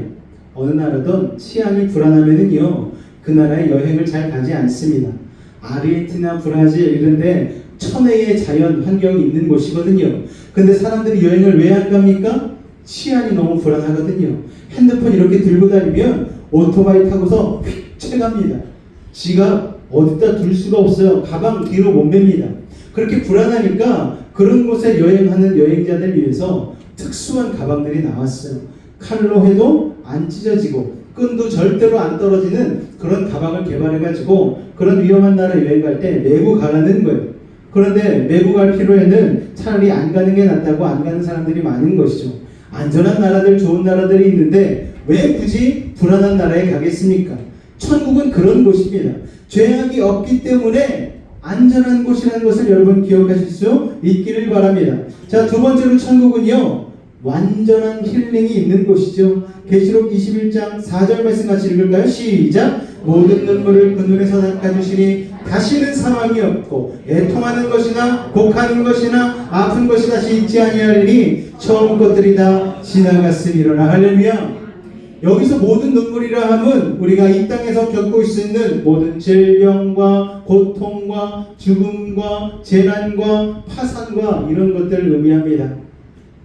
어느 나라든 치안이 불안하면은요, 그 나라에 여행을 잘 가지 않습니다. 아르헨티나, 브라질 이런데 천혜의 자연 환경이 있는 곳이거든요. 근데 사람들이 여행을 왜 안 갑니까? 치안이 너무 불안하거든요. 핸드폰 이렇게 들고 다니면 오토바이 타고서 휙 채갑니다. 지갑 어디다 둘 수가 없어요. 가방 뒤로 못 맵니다. 그렇게 불안하니까 그런 곳에 여행하는 여행자들 위해서 특수한 가방들이 나왔어요. 칼로 해도 안 찢어지고 끈도 절대로 안 떨어지는 그런 가방을 개발해가지고 그런 위험한 나라 여행 갈 때 메고 가라는 거예요. 그런데 메고 갈 필요에는 차라리 안 가는 게 낫다고 안 가는 사람들이 많은 것이죠. 안전한 나라들, 좋은 나라들이 있는데 왜 굳이 불안한 나라에 가겠습니까? 천국은 그런 곳입니다. 죄악이 없기 때문에 안전한 곳이라는 것을 여러분 기억하실 수 있기를 바랍니다. 자, 두 번째로 천국은요, 완전한 힐링이 있는 곳이죠. 계시록 21장 4절 말씀 같이 읽을까요? 시작! 모든 눈물을 그 눈에서 닦아주시니 다시는 사망이 없고 애통하는 것이나 곡하는 것이나 아픈 것이 다시 있지 아니하리니 처음 것들이 다 지나갔으리로라. 할렐루야. 여기서 모든 눈물이라 함은 우리가 이 땅에서 겪고 있는 모든 질병과 고통과 죽음과 재난과 파산과 이런 것들을 의미합니다.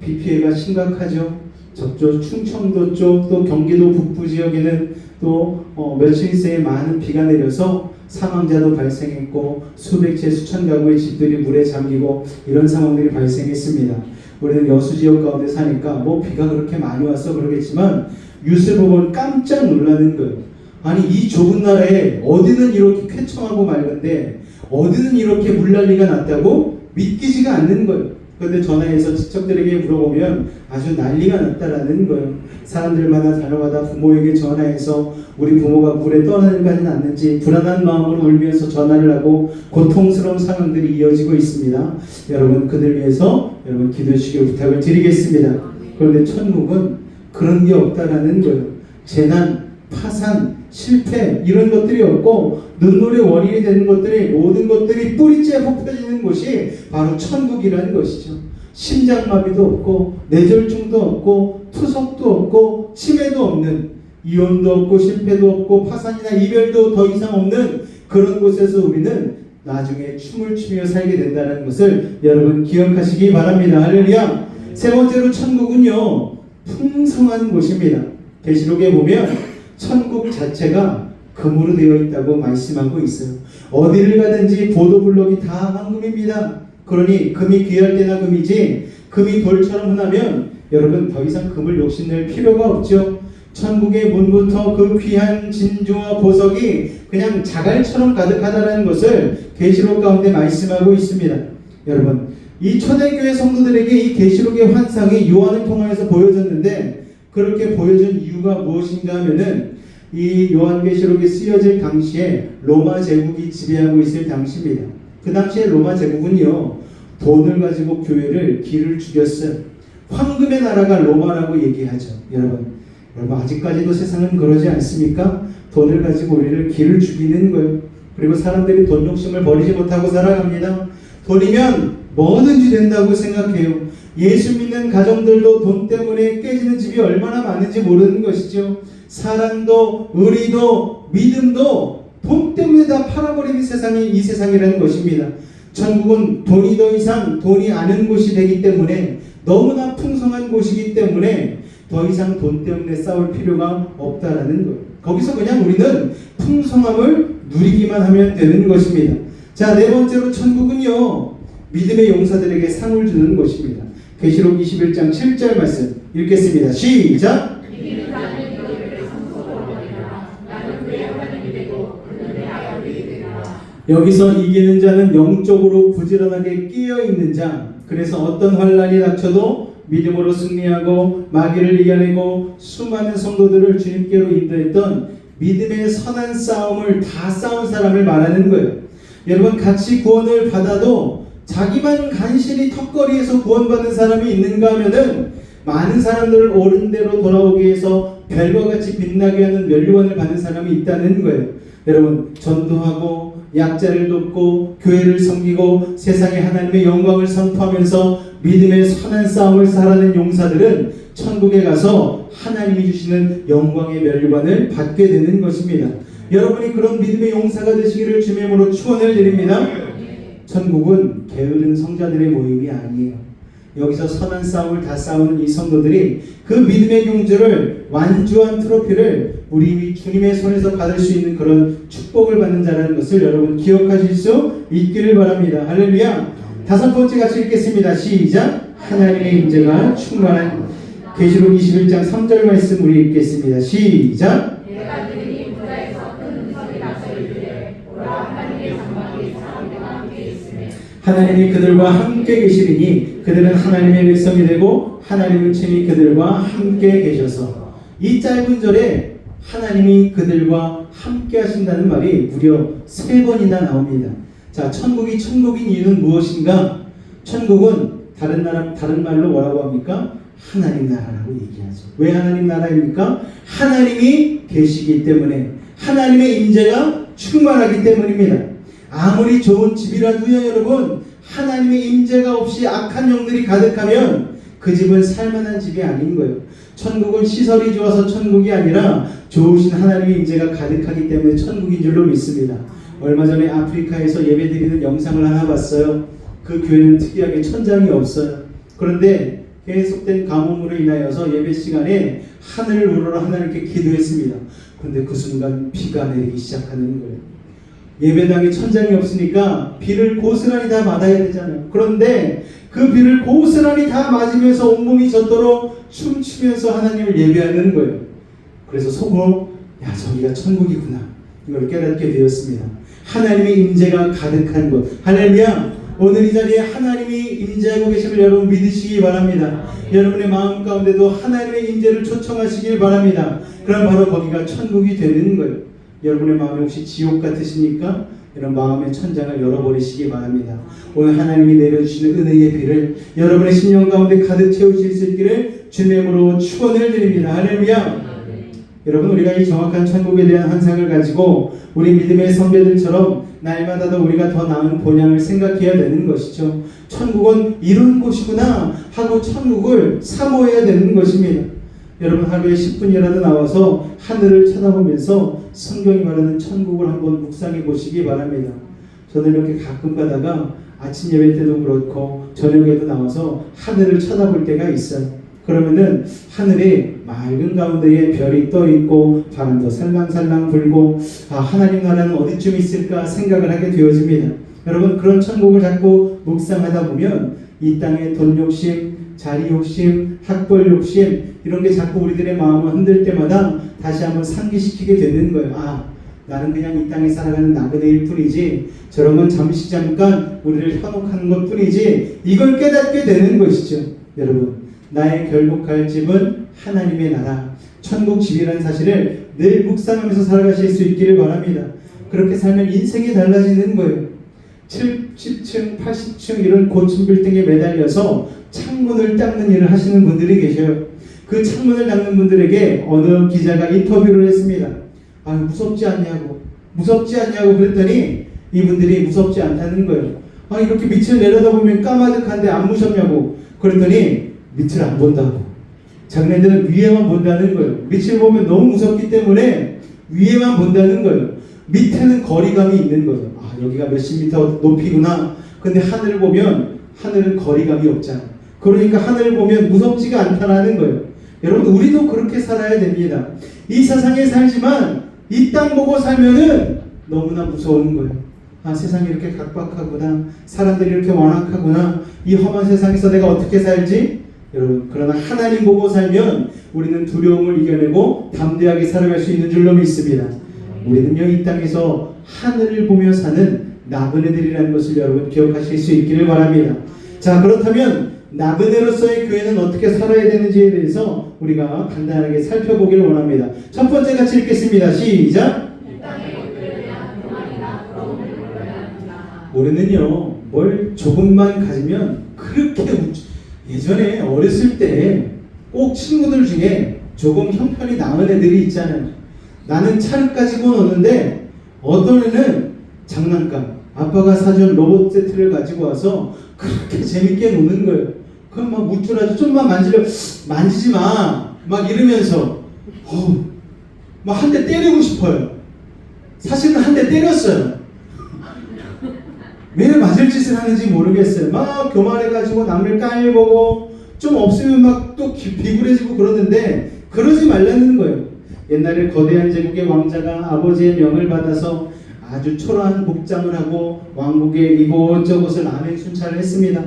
비 피해가 심각하죠. 저쪽 충청도 쪽, 또 경기도 북부 지역에는 또 며칠 새에 많은 비가 내려서 사망자도 발생했고 수백 채 수천 가구의 집들이 물에 잠기고 이런 상황들이 발생했습니다. 우리는 여수 지역 가운데 사니까 뭐 비가 그렇게 많이 와서 그러겠지만 뉴스 보면 깜짝 놀라는 거예요. 아니, 이 좁은 나라에 어디는 이렇게 쾌청하고 맑은데 어디는 이렇게 물난리가 났다고 믿기지가 않는 거예요. 그런데 전화해서 친척들에게 물어보면 아주 난리가 났다라는 거예요. 사람들마다 다녀가다 부모에게 전화해서 우리 부모가 물에 떠나가지는 않는지 불안한 마음으로 울면서 전화를 하고 고통스러운 상황들이 이어지고 있습니다. 여러분, 그들 위해서 여러분 기도해 주시길 부탁을 드리겠습니다. 그런데 천국은 그런 게 없다라는 거예요. 재난, 파산, 실패 이런 것들이 없고 눈물의 원인이 되는 것들이 모든 것들이 뿌리째 뽑혀지는 곳이 바로 천국이라는 것이죠. 심장마비도 없고 뇌졸중도 없고 투석도 없고 치매도 없는, 이혼도 없고 실패도 없고 파산이나 이별도 더 이상 없는 그런 곳에서 우리는 나중에 춤을 추며 살게 된다는 것을 여러분 기억하시기 바랍니다. 할렐루야. 세 번째로 천국은요, 풍성한 곳입니다. 계시록에 보면 천국 자체가 금으로 되어 있다고 말씀하고 있어요. 어디를 가든지 보도블록이 다 황금입니다. 그러니 금이 귀할 때나 금이지 금이 돌처럼 흔하면 여러분 더 이상 금을 욕심낼 필요가 없죠. 천국의 문부터 그 귀한 진주와 보석이 그냥 자갈처럼 가득하다는 것을 계시록 가운데 말씀하고 있습니다. 여러분, 이 초대교회 성도들에게 이 계시록의 환상이 요한을 통하여서 보여졌는데 그렇게 보여준 이유가 무엇인가 하면은 이 요한계시록이 쓰여질 당시에 로마 제국이 지배하고 있을 당시입니다. 그 당시에 로마 제국은요, 돈을 가지고 교회를 길을 죽였어요. 황금의 나라가 로마라고 얘기하죠. 여러분 아직까지도 세상은 그러지 않습니까? 돈을 가지고 우리를 길을 죽이는 거예요. 그리고 사람들이 돈 욕심을 버리지 못하고 살아갑니다. 돈이면 뭐든지 된다고 생각해요. 예수 믿는 가정들도 돈 때문에 깨지는 집이 얼마나 많은지 모르는 것이죠. 사랑도 의리도 믿음도 돈 때문에 다 팔아버리는 세상이 이 세상이라는 것입니다. 천국은 돈이 더 이상 돈이 아는 곳이 되기 때문에 너무나 풍성한 곳이기 때문에 더 이상 돈 때문에 싸울 필요가 없다라는 거예요. 거기서 그냥 우리는 풍성함을 누리기만 하면 되는 것입니다. 자, 네 번째로 천국은요, 믿음의 용사들에게 상을 주는 것입니다. 계시록 21장 7절 말씀 읽겠습니다. 시작! 여기서 이기는 자는 영적으로 부지런하게 끼어있는 자, 그래서 어떤 환난이 닥쳐도 믿음으로 승리하고 마귀를 이겨내고 수많은 성도들을 주님께로 인도했던 믿음의 선한 싸움을 다 싸운 사람을 말하는 거예요. 여러분, 같이 구원을 받아도 자기만 간신히 턱걸이에서 구원받는 사람이 있는가 하면은 많은 사람들을 옳은 대로 돌아오기 위해서 별과 같이 빛나게 하는 면류관을 받는 사람이 있다는 거예요. 여러분, 전도하고 약자를 돕고 교회를 섬기고 세상에 하나님의 영광을 선포하면서 믿음의 선한 싸움을 살아낸 용사들은 천국에 가서 하나님이 주시는 영광의 면류관을 받게 되는 것입니다. 여러분이 그런 믿음의 용사가 되시기를 주님의 이름으로 축원을 드립니다. 천국은 게으른 성자들의 모임이 아니에요. 여기서 선한 싸움을 다 싸우는 이 성도들이 그 믿음의 경주를 완주한 트로피를 우리 주님의 손에서 받을 수 있는 그런 축복을 받는 자라는 것을 여러분 기억하실 수 있기를 바랍니다. 할렐루야. 다섯 번째 같이 읽겠습니다. 시작. 하나님의 임재가 충만한 계시록 21장 3절 말씀 우리 읽겠습니다. 시작. 내가 들으니 무라에서 큰 음성이 나서 이르되 오라 하나님의 장막이 사람들과 함께 있으며 하나님이 그들과 함께 계시리니 그들은 하나님의 백성이 되고 하나님은 친히 그들과 함께 계셔서. 이 짧은 절에 하나님이 그들과 함께 하신다는 말이 무려 3번이나 나옵니다. 자, 천국이 천국인 이유는 무엇인가? 천국은 다른 말로 뭐라고 합니까? 하나님 나라라고 얘기하죠. 왜 하나님 나라입니까? 하나님이 계시기 때문에, 하나님의 임재가 충만하기 때문입니다. 아무리 좋은 집이라도요, 여러분, 하나님의 임재가 없이 악한 영들이 가득하면 그 집은 살만한 집이 아닌 거예요. 천국은 시설이 좋아서 천국이 아니라 좋으신 하나님의 임재가 가득하기 때문에 천국인 줄로 믿습니다. 얼마 전에 아프리카에서 예배드리는 영상을 하나 봤어요. 그 교회는 특이하게 천장이 없어요. 그런데 계속된 가뭄으로 인하여서 예배 시간에 하늘을 우러러 하나님께 기도했습니다. 그런데 그 순간 비가 내리기 시작하는 거예요. 예배당에 천장이 없으니까 비를 고스란히 다 맞아야 되잖아요. 그런데 그 비를 고스란히 다 맞으면서 온몸이 젖도록 춤추면서 하나님을 예배하는 거예요. 그래서 속으로 야, 저기가 천국이구나, 이걸 깨닫게 되었습니다. 하나님의 임재가 가득한 곳. 할렐루야. 오늘 이 자리에 하나님이 임재하고 계심을 여러분 믿으시기 바랍니다. 여러분의 마음 가운데도 하나님의 임재를 초청하시길 바랍니다. 그럼 바로 거기가 천국이 되는 거예요. 여러분의 마음이 혹시 지옥 같으십니까? 이런 마음의 천장을 열어버리시기 바랍니다. 오늘 하나님이 내려주시는 은혜의 비를 여러분의 심령 가운데 가득 채우실 수 있기를 주님의 이름으로 축원을 드립니다. 할렐루야. 여러분, 우리가 이 정확한 천국에 대한 환상을 가지고 우리 믿음의 선배들처럼 날마다 더 우리가 더 나은 본향을 생각해야 되는 것이죠. 천국은 이런 곳이구나 하고 천국을 사모해야 되는 것입니다. 여러분, 하루에 10분이라도 나와서 하늘을 쳐다보면서 성경이 말하는 천국을 한번 묵상해 보시기 바랍니다. 저는 이렇게 가끔 가다가 아침 예배 때도 그렇고 저녁에도 나와서 하늘을 쳐다볼 때가 있어요. 그러면은 하늘에 맑은 가운데에 별이 떠 있고 바람도 살랑살랑 불고, 아, 하나님 나라는 어디쯤 있을까 생각을 하게 되어집니다. 여러분, 그런 천국을 자꾸 묵상하다 보면 이 땅의 돈 욕심, 자리 욕심, 학벌 욕심 이런 게 자꾸 우리들의 마음을 흔들 때마다 다시 한번 상기시키게 되는 거예요. 아, 나는 그냥 이 땅에 살아가는 나그네일 뿐이지 저런 건 잠시 잠깐 우리를 현혹하는 것 뿐이지 이걸 깨닫게 되는 것이죠. 여러분, 나의 결국 갈 집은 하나님의 나라, 천국 집이라는 사실을 늘 묵상하면서 살아가실 수 있기를 바랍니다. 그렇게 살면 인생이 달라지는 거예요. 70층, 80층 이런 고층 빌딩에 매달려서 창문을 닦는 일을 하시는 분들이 계셔요. 그 창문을 닦는 분들에게 어느 기자가 인터뷰를 했습니다. 아, 무섭지 않냐고 그랬더니 이분들이 무섭지 않다는 거예요. 아, 이렇게 밑을 내려다보면 까마득한데 안 무섭냐고 그랬더니 밑을 안 본다고. 자기네들은 위에만 본다는 거예요. 밑을 보면 너무 무섭기 때문에 위에만 본다는 거예요. 밑에는 거리감이 있는 거예요. 아, 여기가 몇십 미터 높이구나. 근데 하늘을 보면 하늘은 거리감이 없잖아. 그러니까 하늘을 보면 무섭지가 않다라는 거예요. 여러분, 우리도 그렇게 살아야 됩니다. 이 세상에 살지만 이 땅 보고 살면은 너무나 무서운 거예요. 아, 세상이 이렇게 각박하구나. 사람들이 이렇게 완악하구나. 이 험한 세상에서 내가 어떻게 살지? 여러분, 그러나 하나님 보고 살면 우리는 두려움을 이겨내고 담대하게 살아갈 수 있는 줄로 믿습니다. 우리는요, 이 땅에서 하늘을 보며 사는 나그네들이라는 것을 여러분 기억하실 수 있기를 바랍니다. 자, 그렇다면 나그네로서의 교회는 어떻게 살아야 되는지에 대해서 우리가 간단하게 살펴보길 원합니다. 첫 번째 같이 읽겠습니다. 시작! 우리는요, 뭘 조금만 가지면 그렇게 예전에 어렸을 때 꼭 친구들 중에 조금 형편이 나은 애들이 있잖아요. 나는 차를 가지고 노는데 어떤 애는 장난감, 아빠가 사준 로봇 세트를 가지고 와서 그렇게 재밌게 노는 거예요. 그럼 막 우쭐하죠. 좀만 만지지 마. 막 이러면서 막 한 대 때리고 싶어요. 사실은 한 대 때렸어요. 왜 맞을 짓을 하는지 모르겠어요. 막 교만해가지고 남을 깔보고 좀 없으면 막 또 비굴해지고 그러는데 그러지 말라는 거예요. 옛날에 거대한 제국의 왕자가 아버지의 명을 받아서 아주 초라한 복장을 하고 왕국의 이곳저곳을 암행순찰을 했습니다.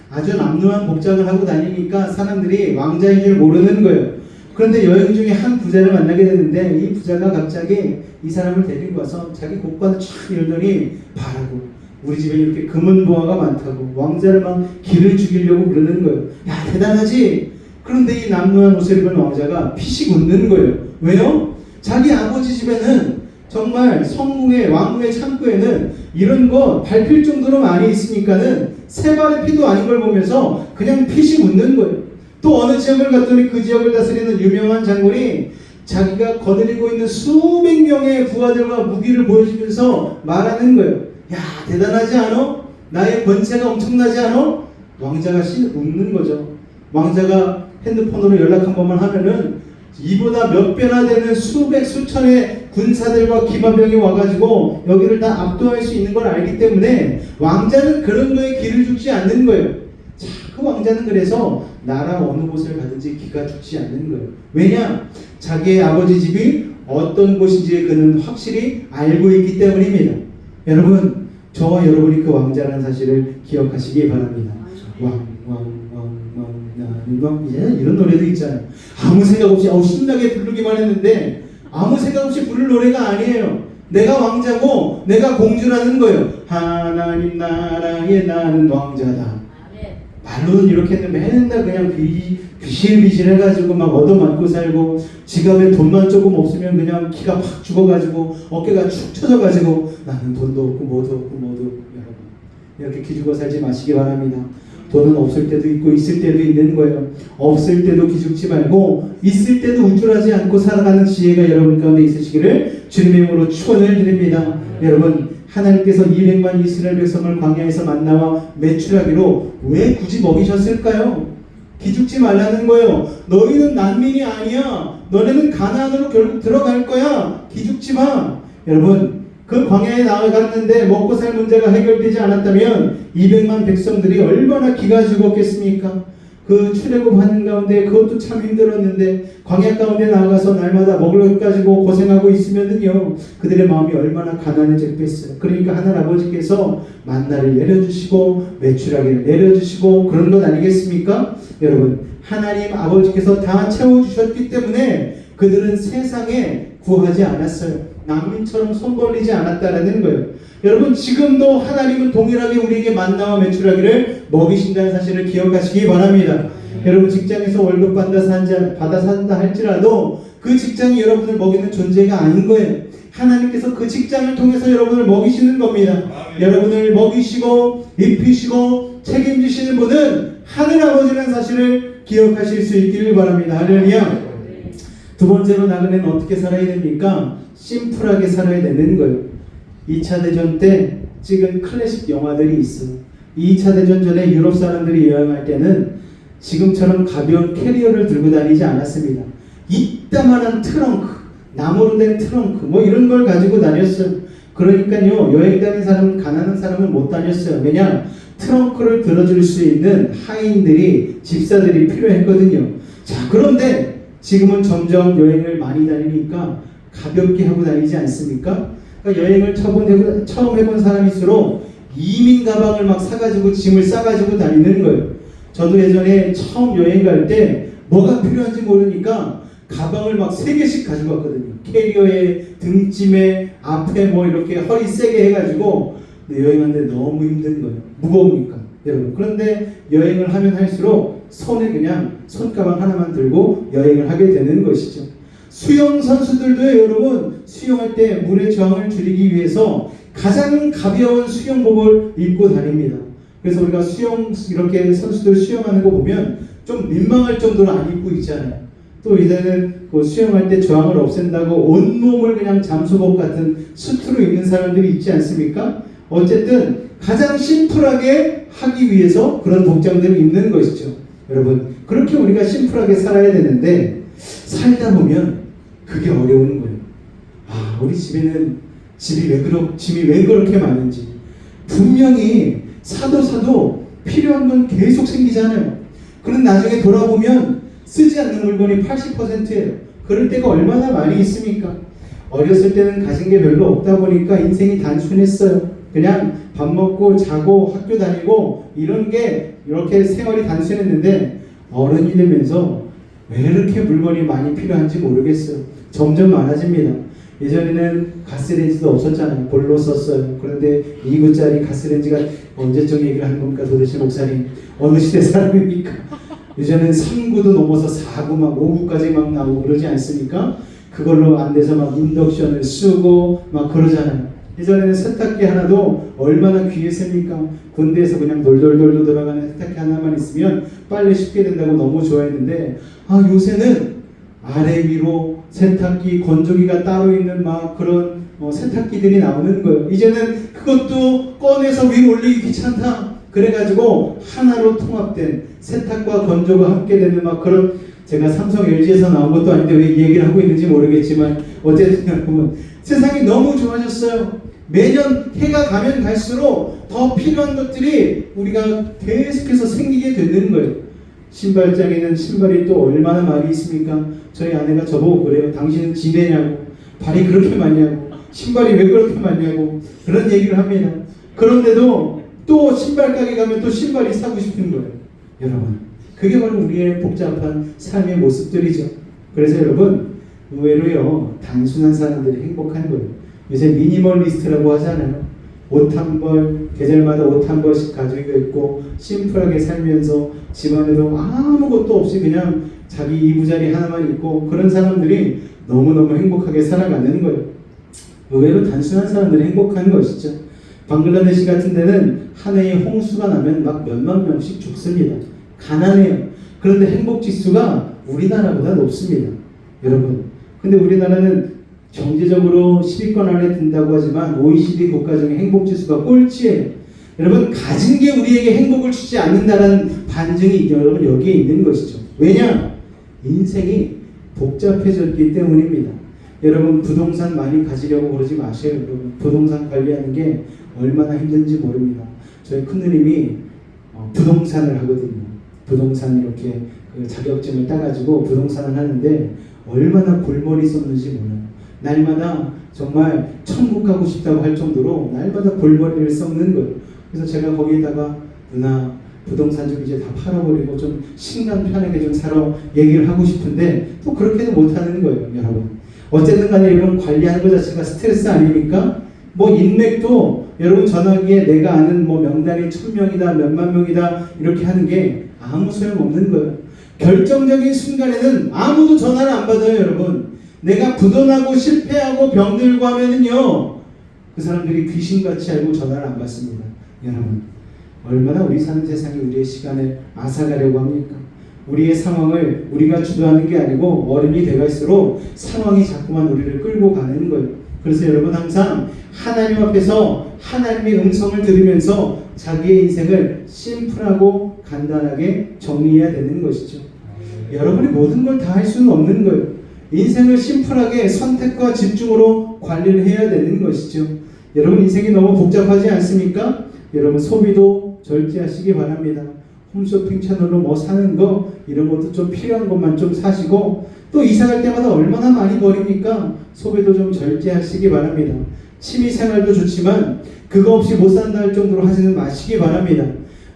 아주 남루한 복장을 하고 다니니까 사람들이 왕자인 줄 모르는 거예요. 그런데 여행 중에 한 부자를 만나게 되는데 이 부자가 갑자기 이 사람을 데리고 와서 자기 곳간을 촥 열더니 봐라고, 우리 집에 이렇게 금은 보화가 많다고 왕자를 막 기를 죽이려고 그러는 거예요. 야, 대단하지? 그런데 이 남루한 옷을 입은 왕자가 피식 웃는 거예요. 왜요? 자기 아버지 집에는 정말 성궁의 왕궁의 창고에는 이런 거 밟힐 정도로 많이 있으니까는 세 발의 피도 아닌 걸 보면서 그냥 피식 웃는 거예요. 또 어느 지역을 갔더니 그 지역을 다스리는 유명한 장군이 자기가 거느리고 있는 수백 명의 부하들과 무기를 보여주면서 말하는 거예요. 야, 대단하지 않아? 나의 권세가 엄청나지 않아? 왕자가 웃는 거죠. 왕자가 핸드폰으로 연락 한 번만 하면은 이보다 몇 배나 되는 수백 수천의 군사들과 기마병이 와가지고 여기를 다 압도할 수 있는 걸 알기 때문에 왕자는 그런 거에 기를 죽지 않는 거예요. 자, 그 왕자는 그래서 나라 어느 곳을 가든지 기가 죽지 않는 거예요. 왜냐? 자기의 아버지 집이 어떤 곳인지 그는 확실히 알고 있기 때문입니다. 여러분, 저와 여러분이 그 왕자라는 사실을 기억하시기 바랍니다. 이런 노래도 있잖아요. 아무 생각 없이 신나게 부르기만 했는데 아무 생각 없이 부를 노래가 아니에요. 내가 왕자고 내가 공주라는 거예요. 하나님 나라에 나는 왕자다. 말로는 이렇게 했는데 맨날 그냥 비실비실 해가지고 막 얻어맞고 살고, 지갑에 돈만 조금 없으면 그냥 기가 팍 죽어가지고 어깨가 축 처져가지고 나는 돈도 없고 뭐도 없고 여러분, 이렇게 기죽어 살지 마시기 바랍니다. 돈은 없을 때도 있고 있을 때도 있는 거예요. 없을 때도 기죽지 말고 있을 때도 우쭐하지 않고 살아가는 지혜가 여러분 가운데 있으시기를 주님의 이름으로 축원을 드립니다. 여러분, 하나님께서 200만 이스라엘 백성을 광야에서 만나와 매출하기로 왜 굳이 먹이셨을까요? 기죽지 말라는 거예요. 너희는 난민이 아니야. 너네는 가나안으로 결국 들어갈 거야. 기죽지 마. 여러분, 그 광야에 나아갔는데 먹고 살 문제가 해결되지 않았다면 200만 백성들이 얼마나 기가 죽었겠습니까? 그 출애굽하는 가운데 그것도 참 힘들었는데 광야 가운데 나아가서 날마다 먹을 것 가지고 고생하고 있으면은요 그들의 마음이 얼마나 가난해졌겠어요. 그러니까 하늘 아버지께서 만나를 내려주시고 메추라기를 내려주시고 그런 것 아니겠습니까? 여러분 하나님 아버지께서 다 채워주셨기 때문에 그들은 세상에 구하지 않았어요. 난민처럼 손 벌리지 않았다라는 거예요. 여러분 지금도 하나님은 동일하게 우리에게 만나와 메추라기를 먹이신다는 사실을 기억하시기 바랍니다. 여러분 직장에서 월급 받아 산다 할지라도 그 직장이 여러분을 먹이는 존재가 아닌 거예요. 하나님께서 그 직장을 통해서 여러분을 먹이시는 겁니다. 여러분을 먹이시고 입히시고 책임지시는 분은 하늘 아버지라는 사실을 기억하실 수 있기를 바랍니다. 할렐루야. 두 번째로 나그네는 어떻게 살아야 됩니까? 심플하게 살아야 되는 거예요. 2차 대전 때 찍은 클래식 영화들이 있어요. 2차 대전 전에 유럽 사람들이 여행할 때는 지금처럼 가벼운 캐리어를 들고 다니지 않았습니다. 이따만한 트렁크, 나무로 된 트렁크 뭐 이런 걸 가지고 다녔어요. 그러니까요 여행 다니는 사람은 가난한 사람은 못 다녔어요. 왜냐? 트렁크를 들어줄 수 있는 하인들이 집사들이 필요했거든요. 자 그런데 지금은 점점 여행을 많이 다니니까 가볍게 하고 다니지 않습니까? 그러니까 여행을 처음 해본 사람일수록 이민 가방을 막 사가지고 짐을 싸가지고 다니는 거예요. 저도 예전에 처음 여행 갈 때 뭐가 필요한지 모르니까 가방을 막 3개씩 가지고 왔거든요. 캐리어에 등짐에 앞에 뭐 이렇게 허리 세게 해가지고 여행하는데 너무 힘든 거예요. 무거우니까 여러분. 그런데 여행을 하면 할수록 손에 그냥 손가방 하나만 들고 여행을 하게 되는 것이죠. 수영 선수들도 여러분 수영할 때 물의 저항을 줄이기 위해서 가장 가벼운 수영복을 입고 다닙니다. 그래서 우리가 수영 이렇게 선수들 수영하는 거 보면 좀 민망할 정도로 안 입고 있잖아요. 또 이제는 그 수영할 때 저항을 없앤다고 온몸을 그냥 잠수복 같은 수트로 입는 사람들이 있지 않습니까? 어쨌든 가장 심플하게 하기 위해서 그런 복장들을 입는 것이죠. 여러분 그렇게 우리가 심플하게 살아야 되는데 살다 보면 그게 어려운 거예요. 아 우리 집에는 짐이 왜 그렇게 많은지. 분명히 사도 필요한 건 계속 생기잖아요. 그런 나중에 돌아보면 쓰지 않는 물건이 80%예요. 그럴 때가 얼마나 많이 있습니까? 어렸을 때는 가진 게 별로 없다 보니까 인생이 단순했어요. 그냥 밥 먹고 자고 학교 다니고 이런 게 이렇게 생활이 단순했는데 어른이 되면서 왜 이렇게 물건이 많이 필요한지 모르겠어요. 점점 많아집니다. 예전에는 가스레인지도 없었잖아요. 볼로 썼어요. 그런데 2구짜리 가스레인지가 언제적 얘기를 하는 겁니까? 도대체 목사님 어느 시대 사람입니까? 요즘에는 3구도 넘어서 4구 막 5구까지 막 나오고 그러지 않습니까? 그걸로 안 돼서 막 인덕션을 쓰고 막 그러잖아요. 예전에는 세탁기 하나도 얼마나 귀했습니까? 군대에서 그냥 돌돌돌 돌아가는 세탁기 하나만 있으면 빨래 쉽게 된다고 너무 좋아했는데 요새는 아래 위로 세탁기, 건조기가 따로 있는 막 그런 세탁기들이 나오는 거예요. 이제는 그것도 꺼내서 위로 올리기 귀찮다. 그래가지고 하나로 통합된 세탁과 건조가 함께 되는 막 그런 제가 삼성 LG에서 나온 것도 아닌데 왜 이 얘기를 하고 있는지 모르겠지만 어쨌든 여러분 세상이 너무 좋아졌어요. 매년 해가 가면 갈수록 더 필요한 것들이 우리가 계속해서 생기게 되는 거예요. 신발장에는 신발이 또 얼마나 많이 있습니까? 저희 아내가 저보고 그래요. 당신은 지내냐고, 발이 그렇게 많냐고, 신발이 왜 그렇게 많냐고 그런 얘기를 합니다. 그런데도 또 신발 가게 가면 또 신발이 사고 싶은 거예요. 여러분 그게 바로 우리의 복잡한 삶의 모습들이죠. 그래서 여러분 의외로요 단순한 사람들이 행복한 거예요. 요새 미니멀리스트라고 하잖아요. 옷 한 벌, 계절마다 옷 한 벌씩 가지고 있고 심플하게 살면서 집안에도 아무것도 없이 그냥 자기 이부자리 하나만 있고 그런 사람들이 너무너무 행복하게 살아가는 거예요. 의외로 단순한 사람들이 행복한 것이죠. 방글라데시 같은 데는 한 해에 홍수가 나면 막 몇만 명씩 죽습니다. 가난해요. 그런데 행복지수가 우리나라보다 높습니다. 여러분 근데 우리나라는 경제적으로 10위권 안에 든다고 하지만 OECD 국가 중에 행복지수가 꼴찌예요. 여러분 가진 게 우리에게 행복을 주지 않는다는 반증이 여러분 여기에 있는 것이죠. 왜냐? 인생이 복잡해졌기 때문입니다. 여러분 부동산 많이 가지려고 그러지 마세요. 여러분 부동산 관리하는 게 얼마나 힘든지 모릅니다. 저희 큰누님이 부동산을 하거든요. 부동산 이렇게 그 자격증을 따가지고 부동산을 하는데 얼마나 골머리 썼는지 몰라요. 날마다 정말 천국 가고 싶다고 할 정도로 날마다 골머리를 썩는 거예요. 그래서 제가 거기에다가 누나 부동산 좀 이제 다 팔아버리고 좀 신랑 편하게 좀 살아 얘기를 하고 싶은데 또 그렇게도 못하는 거예요, 여러분. 어쨌든 간에 이런 관리하는 것 자체가 스트레스 아닙니까? 뭐 인맥도 여러분 전화기에 내가 아는 뭐 명단이 1000명이다 몇만 명이다 이렇게 하는 게 아무 소용없는 거예요. 결정적인 순간에는 아무도 전화를 안 받아요, 여러분. 내가 부도나고 실패하고 병들고 하면은요 그 사람들이 귀신같이 알고 전화를 안 받습니다. 여러분 얼마나 우리 사는 세상이 우리의 시간을 앗아가려고 합니까? 우리의 상황을 우리가 주도하는 게 아니고 어른이 돼갈수록 상황이 자꾸만 우리를 끌고 가는 거예요. 그래서 여러분 항상 하나님 앞에서 하나님의 음성을 들으면서 자기의 인생을 심플하고 간단하게 정리해야 되는 것이죠. 여러분이 모든 걸 다 할 수는 없는 거예요. 인생을 심플하게 선택과 집중으로 관리를 해야 되는 것이죠. 여러분 인생이 너무 복잡하지 않습니까? 여러분 소비도 절제하시기 바랍니다. 홈쇼핑 채널로 뭐 사는 거 이런 것도 좀 필요한 것만 좀 사시고 또 이사갈 때마다 얼마나 많이 버립니까? 소비도 좀 절제하시기 바랍니다. 취미생활도 좋지만 그거 없이 못 산다 할 정도로 하지는 마시기 바랍니다.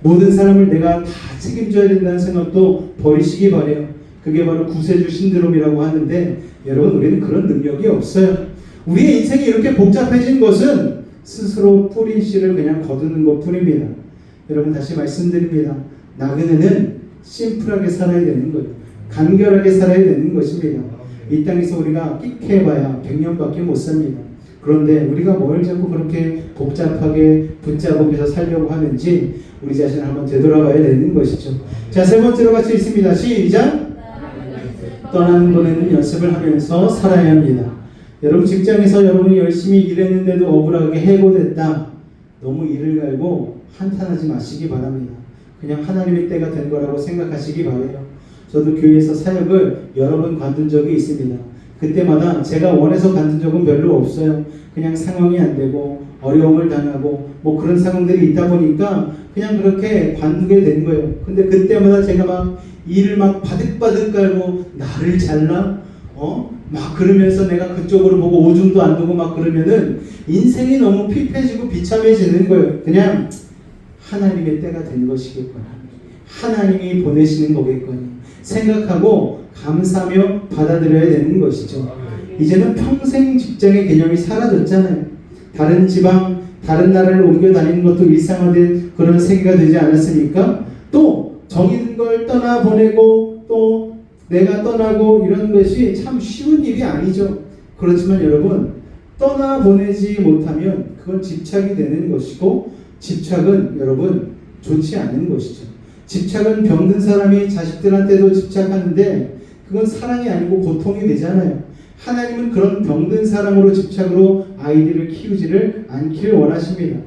모든 사람을 내가 다 책임져야 된다는 생각도 버리시기 바래요. 그게 바로 구세주 신드롬이라고 하는데 여러분 우리는 그런 능력이 없어요. 우리의 인생이 이렇게 복잡해진 것은 스스로 뿌린 씨를 그냥 거두는 것 뿐입니다. 여러분 다시 말씀드립니다. 나그네는 심플하게 살아야 되는 거예요. 간결하게 살아야 되는 것입니다. 이 땅에서 우리가 끽해봐야 100년밖에 못 삽니다. 그런데 우리가 뭘 자꾸 그렇게 복잡하게 붙잡으면서 살려고 하는지 우리 자신을 한번 되돌아봐야 되는 것이죠. 자, 세 번째로 같이 읽습니다. 시작! 떠나는 보내는 연습을 하면서 살아야 합니다. 여러분 직장에서 여러분이 열심히 일했는데도 억울하게 해고됐다. 너무 일을 갈고 한탄하지 마시기 바랍니다. 그냥 하나님의 때가 된 거라고 생각하시기 바라요. 저도 교회에서 사역을 여러 번 관둔 적이 있습니다. 그때마다 제가 원해서 관둔 적은 별로 없어요. 그냥 상황이 안 되고 어려움을 당하고 뭐 그런 상황들이 있다 보니까 그냥 그렇게 관두게 된 거예요. 근데 그때마다 제가 막 일을 막 바득바득 깔고 나를 잘라? 막 그러면서 내가 그쪽으로 보고 오줌도 안 두고 막 그러면은 인생이 너무 피폐해지고 비참해지는 거예요. 그냥 하나님의 때가 된 것이겠거니 하나님이 보내시는 거겠거니 생각하고 감사하며 받아들여야 되는 것이죠. 이제는 평생 직장의 개념이 사라졌잖아요. 다른 지방, 다른 나라를 옮겨 다니는 것도 일상화된 그런 세계가 되지 않았습니까? 또 정해진 걸 떠나보내고 또 내가 떠나고 이런 것이 참 쉬운 일이 아니죠. 그렇지만 여러분 떠나보내지 못하면 그건 집착이 되는 것이고 집착은 여러분 좋지 않은 것이죠. 집착은 병든 사람이 자식들한테도 집착하는데 그건 사랑이 아니고 고통이 되잖아요. 하나님은 그런 병든 사람으로 집착으로 아이들을 키우지를 않기를 원하십니다.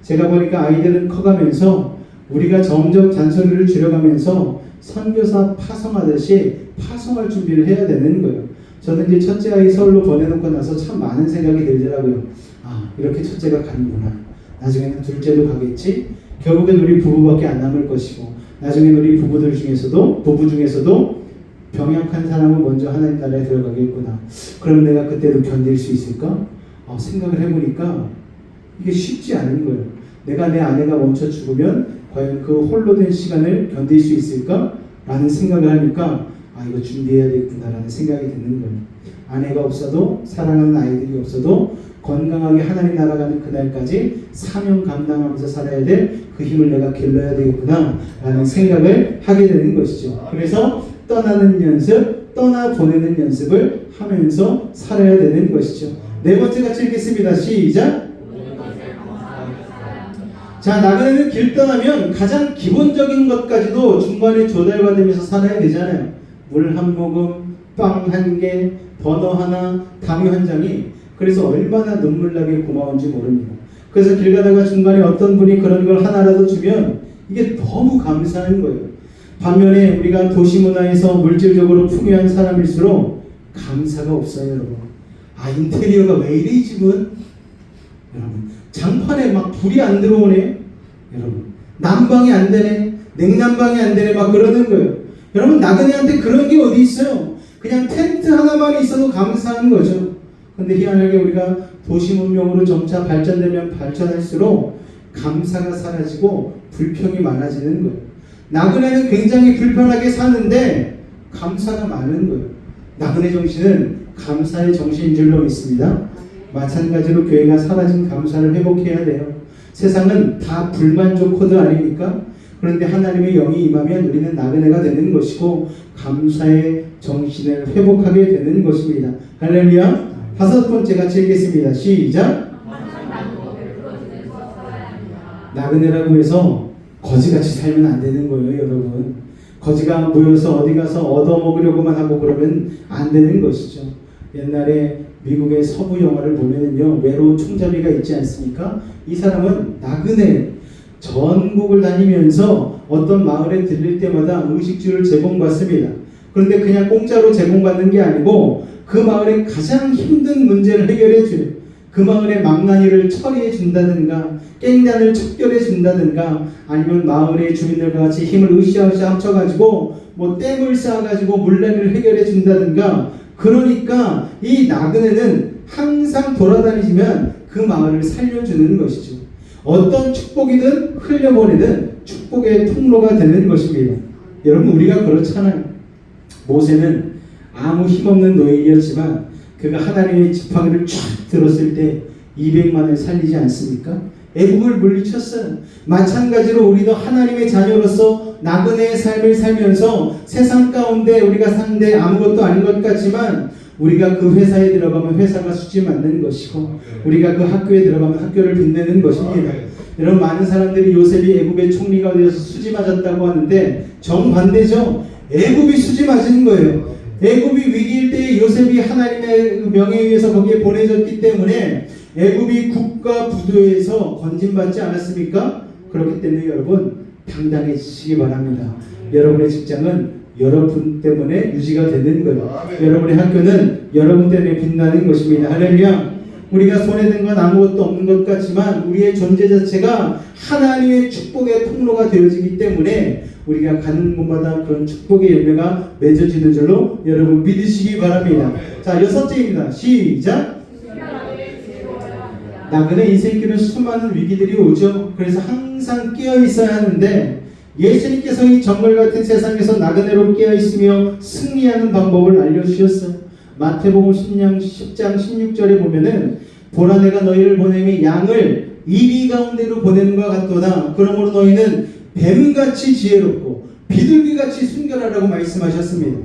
제가 보니까 아이들은 커가면서 우리가 점점 잔소리를 줄여가면서 선교사 파송하듯이 파송할 준비를 해야 되는 거예요. 저는 이제 첫째 아이 서울로 보내놓고 나서 참 많은 생각이 들더라고요. 아, 이렇게 첫째가 가는구나. 나중에는 둘째도 가겠지. 결국엔 우리 부부밖에 안 남을 것이고 나중엔 우리 부부 중에서도 병약한 사람은 먼저 하나님 나라에 들어가겠구나. 그러면 내가 그때도 견딜 수 있을까? 생각을 해보니까 이게 쉽지 않은 거예요. 내가 내 아내가 먼저 죽으면 과연 그 홀로 된 시간을 견딜 수 있을까? 라는 생각을 하니까 이거 준비해야 되겠구나라는 생각이 드는 거예요. 아내가 없어도 사랑하는 아이들이 없어도 건강하게 하나님 나라 가는 그날까지 사명 감당하면서 살아야 될 그 힘을 내가 길러야 되겠구나 라는 생각을 하게 되는 것이죠. 그래서 떠나는 연습, 떠나보내는 연습을 하면서 살아야 되는 것이죠. 네 번째 같이 읽겠습니다. 시작! 자, 나그네는 길 떠나면 가장 기본적인 것까지도 중간에 조달받으면서 살아야 되잖아요. 물 한 모금, 빵 한 개, 버너 하나, 담요 한 장이 그래서 얼마나 눈물나게 고마운지 모릅니다. 그래서 길 가다가 중간에 어떤 분이 그런 걸 하나라도 주면 이게 너무 감사한 거예요. 반면에 우리가 도시 문화에서 물질적으로 풍요한 사람일수록 감사가 없어요, 여러분. 인테리어가 왜 이래 이 집은? 여러분, 장판에 막 불이 안 들어오네. 여러분, 난방이 안 되네. 냉난방이 안 되네 막 그러는 거예요. 여러분 나그네한테 그런 게 어디 있어요? 그냥 텐트 하나만 있어도 감사한 거죠. 근데 희한하게 우리가 도시 문명으로 점차 발전되면 발전할수록 감사가 사라지고 불평이 많아지는 거예요. 나그네는 굉장히 불편하게 사는데 감사가 많은 거예요. 나그네 정신은 감사의 정신인 줄로 믿습니다. 마찬가지로 교회가 사라진 감사를 회복해야 돼요. 세상은 다 불만족 코드 아닙니까? 그런데 하나님의 영이 임하면 우리는 나그네가 되는 것이고 감사의 정신을 회복하게 되는 것입니다. 할렐루야. 다섯 번째 같이 읽겠습니다. 시작. 나그네라고 해서 거지같이 살면 안 되는 거예요, 여러분. 거지가 모여서 어디 가서 얻어먹으려고만 하고 그러면 안 되는 것이죠. 옛날에 미국의 서부 영화를 보면은요, 외로운 총잡이가 있지 않습니까? 이 사람은 나그네, 전국을 다니면서 어떤 마을에 들릴 때마다 음식주를 제공받습니다. 그런데 그냥 공짜로 제공받는 게 아니고 그 마을의 가장 힘든 문제를 해결해 줘요. 그 마을의 망나니를 처리해 준다든가 깽단을 척결해 준다든가 아니면 마을의 주민들과 같이 힘을 으쌰으쌰 합쳐가지고 뭐 댐을 쌓아가지고 물난리를 해결해 준다든가. 그러니까 이 나그네는 항상 돌아다니지만 그 마을을 살려주는 것이죠. 어떤 축복이든 흘려보내든 축복의 통로가 되는 것입니다. 여러분 우리가 그렇잖아요. 모세는 아무 힘없는 노예였지만 그가 하나님의 지팡이를 쫙 들었을 때 200만을 살리지 않습니까? 애국을 물리쳤어요. 마찬가지로 우리도 하나님의 자녀로서 나그네의 삶을 살면서 세상 가운데 우리가 사는데 아무것도 아닌 것 같지만 우리가 그 회사에 들어가면 회사가 수지 맞는 것이고 우리가 그 학교에 들어가면 학교를 빛내는 것입니다. 여러분 많은 사람들이 요셉이 애굽의 총리가 되어서 수지 맞았다고 하는데 정반대죠. 애굽이 수지 맞은 거예요. 애굽이 위기일 때 요셉이 하나님의 명에 의해서 거기에 보내졌기 때문에 애굽이 국가 부도에서 건진받지 않았습니까? 그렇기 때문에 여러분 당당해지시기 바랍니다. 여러분의 직장은 여러분 때문에 유지가 되는 거예요. 여러분의 학교는 여러분 때문에 빛나는 것입니다. 할렐루야. 우리가 손에 든 건 아무것도 없는 것 같지만 우리의 존재 자체가 하나님의 축복의 통로가 되어지기 때문에 우리가 가는 곳마다 그런 축복의 열매가 맺어지는 줄로 여러분 믿으시기 바랍니다. 자, 여섯째입니다. 시작. 나그네 인생길은 수많은 위기들이 오죠. 그래서 항상 깨어 있어야 하는데 예수님께서 이 정글 같은 세상에서 나그네로 깨어 있으며 승리하는 방법을 알려주셨어요. 마태복음 10장 16절에 보면은 보라 내가 너희를 보내며 양을 이리 가운데로 보내는 것 같도다. 그러므로 너희는 뱀같이 지혜롭고 비둘기같이 순결하라고 말씀하셨습니다.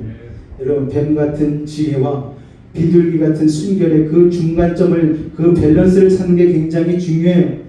여러분 뱀같은 지혜와 비둘기 같은 순결의 그 중간점을 그 밸런스를 찾는 게 굉장히 중요해요.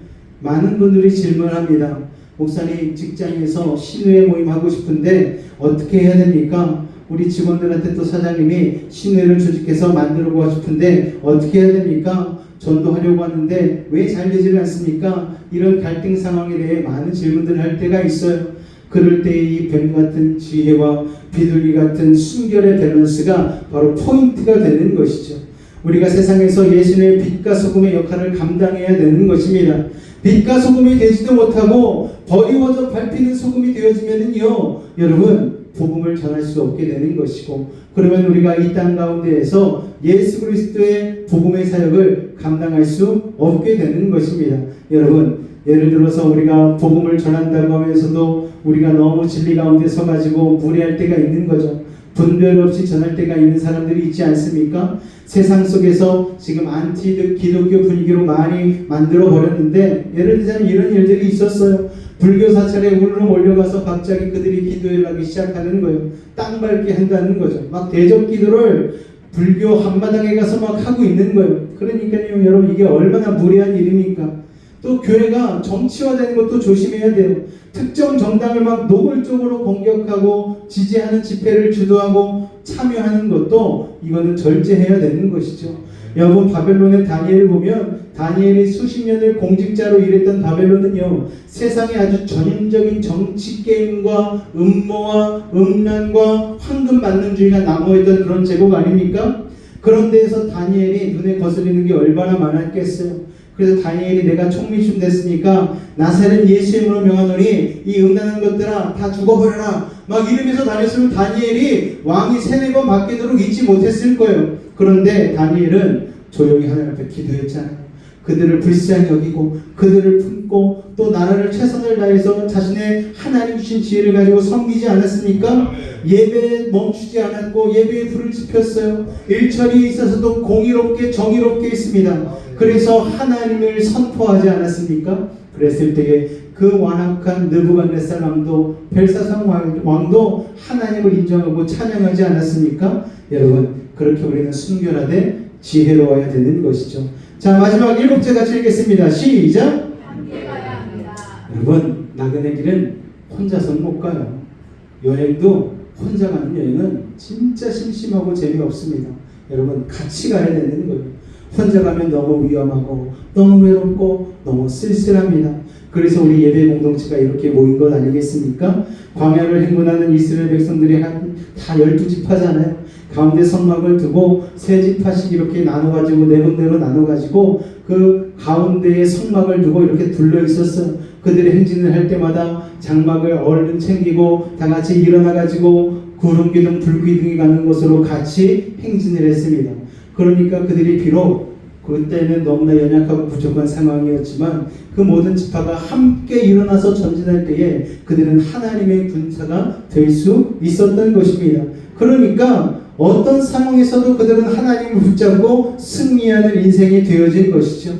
많은 분들이 질문합니다. 목사님 직장에서 신우회 모임 하고 싶은데 어떻게 해야 됩니까? 우리 직원들한테 또 사장님이 신우회를 조직해서 만들고 싶은데 어떻게 해야 됩니까? 전도하려고 하는데 왜 잘 되지는 않습니까? 이런 갈등 상황에 대해 많은 질문들을 할 때가 있어요. 그럴 때 이 뱀 같은 지혜와 비둘기 같은 순결의 밸런스가 바로 포인트가 되는 것이죠. 우리가 세상에서 예수님의 빛과 소금의 역할을 감당해야 되는 것입니다. 빛과 소금이 되지도 못하고 버리워져 밟히는 소금이 되어지면은요, 여러분 복음을 전할 수 없게 되는 것이고, 그러면 우리가 이 땅 가운데에서 예수 그리스도의 복음의 사역을 감당할 수 없게 되는 것입니다. 여러분 예를 들어서 우리가 복음을 전한다고 하면서도 우리가 너무 진리 가운데 서가지고 무례할 때가 있는 거죠. 분별 없이 전할 때가 있는 사람들이 있지 않습니까? 세상 속에서 지금 안티 기독교 분위기로 많이 만들어 버렸는데, 예를 들자면 이런 일들이 있었어요. 불교 사찰에 우르르 몰려가서 갑자기 그들이 기도를 하기 시작하는 거예요. 땅 밟게 한다는 거죠. 막 대접 기도를 불교 한마당에 가서 막 하고 있는 거예요. 그러니까요 여러분 이게 얼마나 무례한 일입니까? 또 교회가 정치화되는 것도 조심해야 돼요. 특정 정당을 막 노골적으로 공격하고 지지하는 집회를 주도하고 참여하는 것도 이거는 절제해야 되는 것이죠. 여러분 바벨론의 다니엘을 보면 다니엘이 수십 년을 공직자로 일했던 바벨론은요, 세상에 아주 전형적인 정치 게임과 음모와 음란과 황금 만능주의가 남아있던 그런 제국 아닙니까? 그런 데에서 다니엘이 눈에 거슬리는 게 얼마나 많았겠어요. 그래서 다니엘이 내가 총리쯤 됐으니까 나사렛 예수의 이름으로 명하노니 이 음란한 것들아 다 죽어버려라 막 이러면서 다녔으면 다니엘이 왕이 3-4번 바뀌도록 잊지 못했을 거예요. 그런데 다니엘은 조용히 하나님 앞에 기도했잖아요. 그들을 불쌍히 여기고 그들을 품고 또 나라를 최선을 다해서 자신의 하나님 주신 지혜를 가지고 섬기지 않았습니까? 예배에 멈추지 않았고 예배에 불을 지폈어요. 일처리에 있어서도 공의롭게 정의롭게 있습니다. 그래서 하나님을 선포하지 않았습니까? 그랬을 때에 그 완악한 느부갓네살 왕도 벨사산 왕도 하나님을 인정하고 찬양하지 않았습니까? 여러분 그렇게 우리는 순결하되 지혜로워야 되는 것이죠. 자 마지막 7째 같이 읽겠습니다. 시작. 함께 가야 합니다. 여러분 나그네 길은 혼자서는 못 가요. 여행도 혼자 가는 여행은 진짜 심심하고 재미없습니다. 여러분 같이 가야 되는 거예요. 혼자 가면 너무 위험하고 너무 외롭고 너무 쓸쓸합니다. 그래서 우리 예배 공동체가 이렇게 모인 것 아니겠습니까? 광야를 행군하는 이스라엘 백성들이 다 12지파잖아요. 가운데 성막을 두고 3지파씩 이렇게 나눠가지고 4군데로 나눠가지고 그 가운데에 성막을 두고 이렇게 둘러 있었어요. 그들이 행진을 할 때마다 장막을 얼른 챙기고 다 같이 일어나가지고 구름기둥 불기둥이 가는 곳으로 같이 행진을 했습니다. 그러니까 그들이 비록 그때는 너무나 연약하고 부족한 상황이었지만 그 모든 지파가 함께 일어나서 전진할 때에 그들은 하나님의 군사가 될 수 있었던 것입니다. 그러니까 어떤 상황에서도 그들은 하나님을 붙잡고 승리하는 인생이 되어진 것이죠.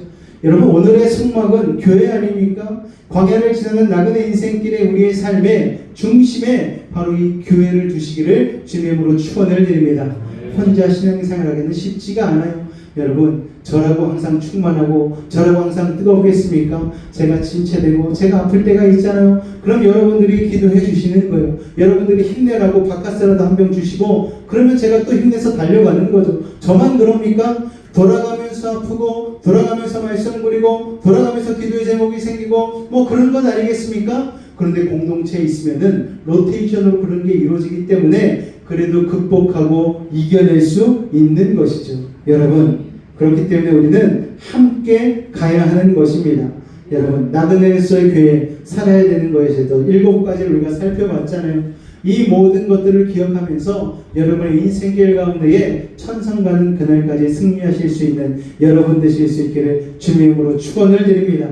여러분 오늘의 성막은 교회 아닙니까? 광야를 지나는 나그네 인생길의 우리의 삶의 중심에 바로 이 교회를 두시기를 주님의 이름으로 축원을 드립니다. 혼자 신앙생활하기는 쉽지가 않아요. 여러분 저라고 항상 충만하고 저라고 항상 뜨거우겠습니까? 제가 침체되고 제가 아플 때가 있잖아요. 그럼 여러분들이 기도해 주시는 거예요. 여러분들이 힘내라고 바카스라도 한 병 주시고 그러면 제가 또 힘내서 달려가는 거죠. 저만 그럽니까? 돌아가면서 아프고 돌아가면서 말씀 부리고 돌아가면서 기도의 제목이 생기고 뭐 그런 것 아니겠습니까? 그런데 공동체에 있으면은 로테이션으로 그런 게 이루어지기 때문에 그래도 극복하고 이겨낼 수 있는 것이죠. 여러분 그렇기 때문에 우리는 함께 가야 하는 것입니다. 여러분 나그네에서의 교회 살아야 되는 것에도 7가지를 우리가 살펴봤잖아요. 이 모든 것들을 기억하면서 여러분의 인생길 가운데에 천상 가는 그날까지 승리하실 수 있는 여러분 되실 수 있기를 주님의 이름으로 축원을 드립니다.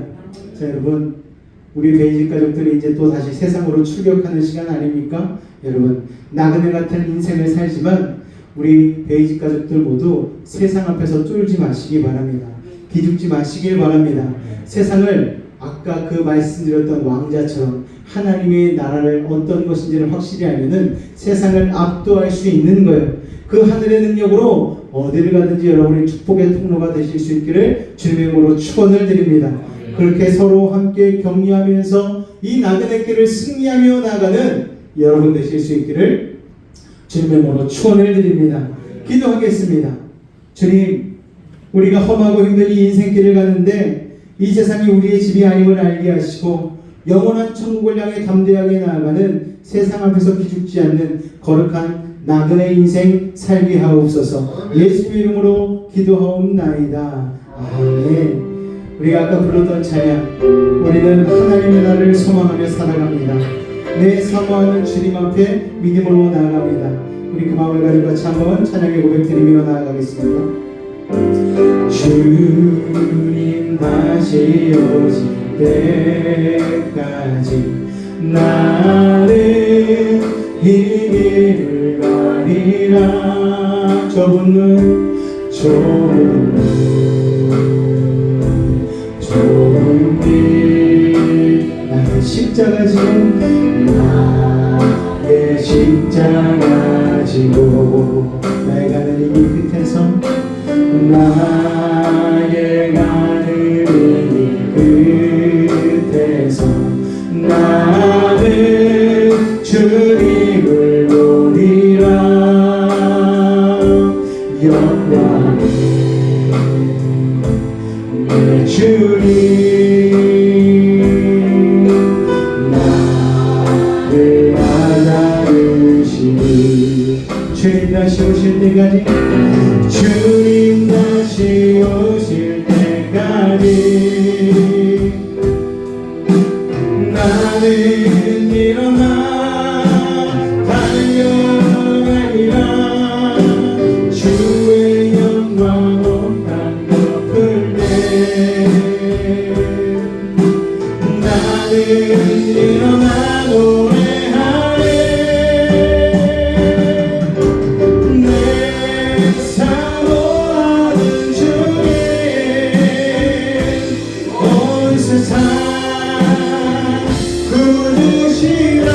자 여러분 우리 베이직 가족들이 이제 또 다시 세상으로 출격하는 시간 아닙니까? 여러분 나그네 같은 인생을 살지만 우리 베이직 가족들 모두 세상 앞에서 쫄지 마시기 바랍니다. 기죽지 마시길 바랍니다. 세상을 아까 그 말씀드렸던 왕자처럼 하나님의 나라를 어떤 것인지를 확실히 알면은 세상을 압도할 수 있는 거예요. 그 하늘의 능력으로 어디를 가든지 여러분이 축복의 통로가 되실 수 있기를 주님의 이름으로 축원을 드립니다. 그렇게 서로 함께 격려하면서 이 나그네 길을 승리하며 나가는 여러분 되실 수 있기를 주님의 이름으로 축원을 드립니다. 기도하겠습니다. 주님, 우리가 험하고 힘든 이 인생길을 가는데 이 세상이 우리의 집이 아님을 알게 하시고 영원한 천국을 향해 담대하게 나아가는 세상 앞에서 기죽지 않는 거룩한 나그네 인생 살게 하옵소서. 예수의 이름으로 기도하옵나이다. 아멘. 우리가 아까 불렀던 찬양, 우리는 하나님의 나라를 소망하며 살아갑니다. 내 사모하는 주님 앞에 믿음으로 나아갑니다. 우리 그 마음을 가지고 같이 한번 찬양의 고백 드리며 나아가겠습니다. 주님 다시 오실 때까지 나는 이 길을 가리라. 좁은 길 나의 십자가 지고 나의 십자가 지고 나의 가는 이 끝에서 나의 가는 이 끝에서 나는 주님을 보리라. 영광의 내 주님 나를 안아주시니 주님 다시 오실 때까지 주님 다시 나는 일어나 달려가리라 주의 영광 온 땅 덮을 때 나는 일어나 노래하네 내 사모하는 주님 온 세상 구주시라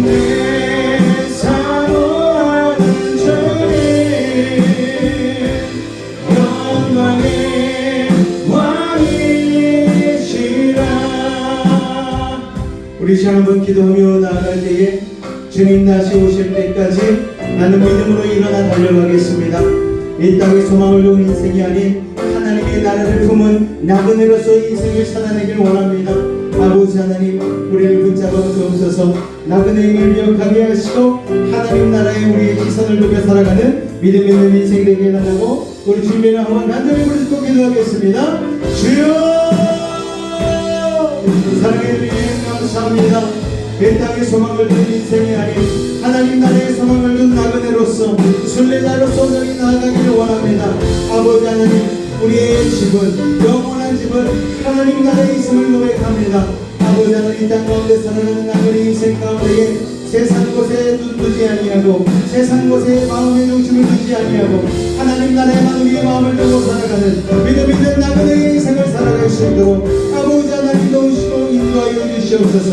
내 사모하는 주님 영광의 왕이시라. 우리 시간 한번 기도하며 나아갈 때에 주님 다시 오실 때까지 나는 믿음으로 일어나 달려가겠습니다. 이 땅의 소망을 둔 인생이 아닌 하나님의 나라를 품은 나그네로서 인생을 살아내길 원합니다. 아버지 하나님, 우리를 붙잡아 주옵소서. 나그네임을 기억하게 하시고 하나님 나라에 우리의 시선을 두며 살아가는 믿음 있는 인생 되게 해달라고 우리 주님을 한번 간절히 부르짖고 기도하겠습니다. 주여 사랑해 주님 감사합니다. 이 땅의 소망을 둔 인생이 아닌 하나님 나라의 소망을 둔 나그네로서 순례자로서 저기 나아가기를 원합니다. 아버지 하나님, 우리의 집은 영원한 집은 하나님 나라에 있음을 고백합니다. 아버지 하나님, 이 땅 가운데 살아가는 나그네 인생 가운데에 세상 곳에 눈 두지 아니하고 세상 곳에 마음의 중심을 두지 아니하고 하나님 나라에만 우리의 마음을 두고 살아가는 믿음 있는 나그네의 인생을 살아갈 수 있도록 아버지 하나님 도우시고 인도하여 주시옵소서.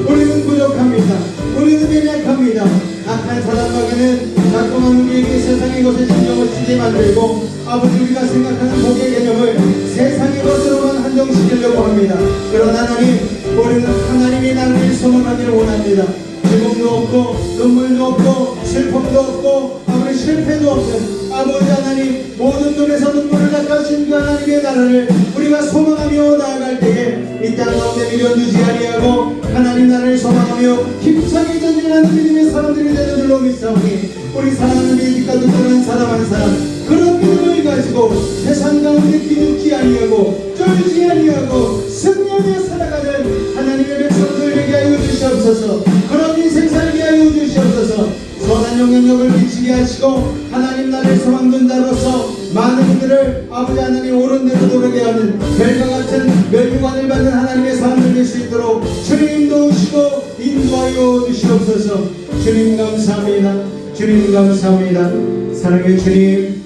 우리는 부족합니다. 우리는 연약합니다. 악한 사람에게는 자꾸만 우리에게 세상의 것에 신경을 쓰게 만들고 아버지 우리가 생각하는 복의 개념을 세상의 것으로만 한정시키려고 합니다. 그러나 하나님, 우리는 하나님의 나라를 소망하기를 원합니다. 죽음도 없고 눈물도 없고 슬픔도 없고 아무리 실패도 없는 아버지 하나님, 모든 눈에서 눈물을 닦아주신 그 하나님의 나라를 우리가 소망하며 나아갈 때에 이 땅 가운데 미련두지 아니하고 하나님 나라를 소망하며 힘차게 전진하는 믿음의 사람들이 되는 줄로 믿사오니 우리 사랑하는 믿음과 누구는 사람 한 사람 그런 믿음을 가지고 세상 가운데 기죽지 아니하고 쫄지 아니하고 승리하며 살아가는 하나님의 백성들 되게 하여 주시옵소서. 그런 인생 살게 하여 주시옵소서. 선한 영향력을 미치게 하시고 하나님 나라의 소망둔 자로서 많은 이들을 아버지 하나님 옳은 대로 돌아게 하는 별과 같은 멸류관을 받는 하나님의 사람들 될 수 있도록 주님 도우시고 인도하여 주시옵소서. 주님 감사합니다. 주님 감사합니다. 사랑의 주님,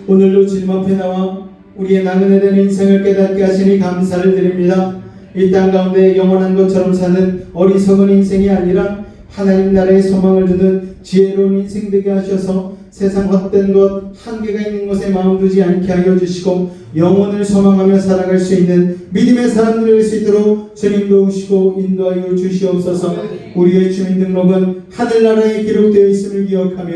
오늘도 주님 앞에 나와 우리의 나그네 된 인생을 깨닫게 하시니 감사를 드립니다. 이 땅 가운데 영원한 것처럼 사는 어리석은 인생이 아니라 하나님 나라의 소망을 주는 지혜로운 인생 되게 하셔서 세상 헛된 것, 한계가 있는 것에 마음 두지 않게 하여 주시고 영혼을 소망하며 살아갈 수 있는 믿음의 사람들이 될 수 있도록 주님 도우시고 인도하여 주시옵소서. 우리의 주민등록은 하늘나라에 기록되어 있음을 기억하며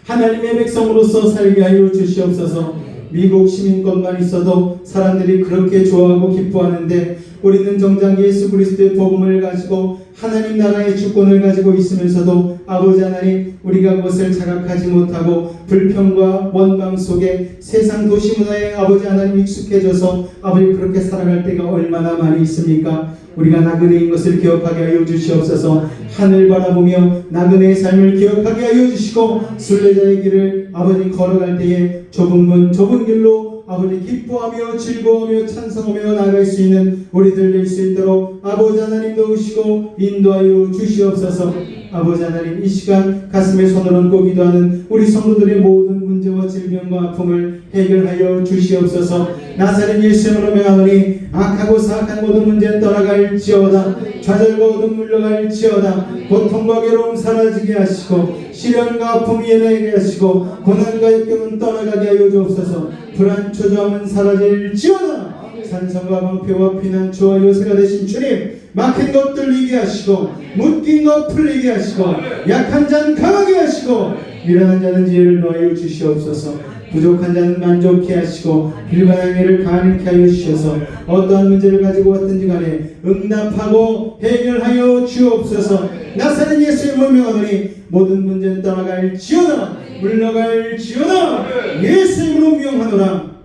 하나님의 백성으로서 살게 하여 주시옵소서. 미국 시민권만 있어도 사람들이 그렇게 좋아하고 기뻐하는데 우리는 정작 예수 그리스도의 복음을 가지고 하나님 나라의 주권을 가지고 있으면서도 아버지 하나님, 우리가 그것을 자각하지 못하고 불평과 원망 속에 세상 도시 문화에 아버지 하나님 익숙해져서 아버지 그렇게 살아갈 때가 얼마나 많이 있습니까? 우리가 나그네인 것을 기억하게 하여 주시옵소서. 하늘 바라보며 나그네의 삶을 기억하게 하여 주시고 순례자의 길을 아버지 걸어갈 때에 좁은 문 좁은 길로 아버지 기뻐하며 즐거워하며 찬성하며 나아갈 수 있는 우리들 될 수 있도록 아버지 하나님 도우시고 인도하여 주시옵소서. 아버지 하나님, 이 시간 가슴에 손을 얹고 기도하는 우리 성도들의 모든 문제와 질병과 아픔을 해결하여 주시옵소서. 나사렛 예수님으로 명하노니 악하고 사악한 모든 문제는 떠나갈지어다. 좌절과 어둠 물러갈지어다. 고통과 괴로움 사라지게 하시고 시련과 아픔이 예나게 하시고 고난과 역경은 떠나가게 하여 주옵소서. 불안 초조함은 사라질지어다. 산성과 방패와 피난처와 요새가 되신 주님, 막힌 것 뚫리게 하시고 묶인 것 풀리게 하시고 약한 자는 강하게 하시고 미련한 자는 지혜를 더하여 주시옵소서. 부족한 자는 만족케 하시고 불가능한 일을 가능케 하여 주셔서 어떠한 문제를 가지고 왔든지 간에 응답하고 해결하여 주옵소서. 나사렛 예수님을 명하노니 모든 문제는 떠나갈지어다. 물러갈지어다. 예수님으로 명하노라.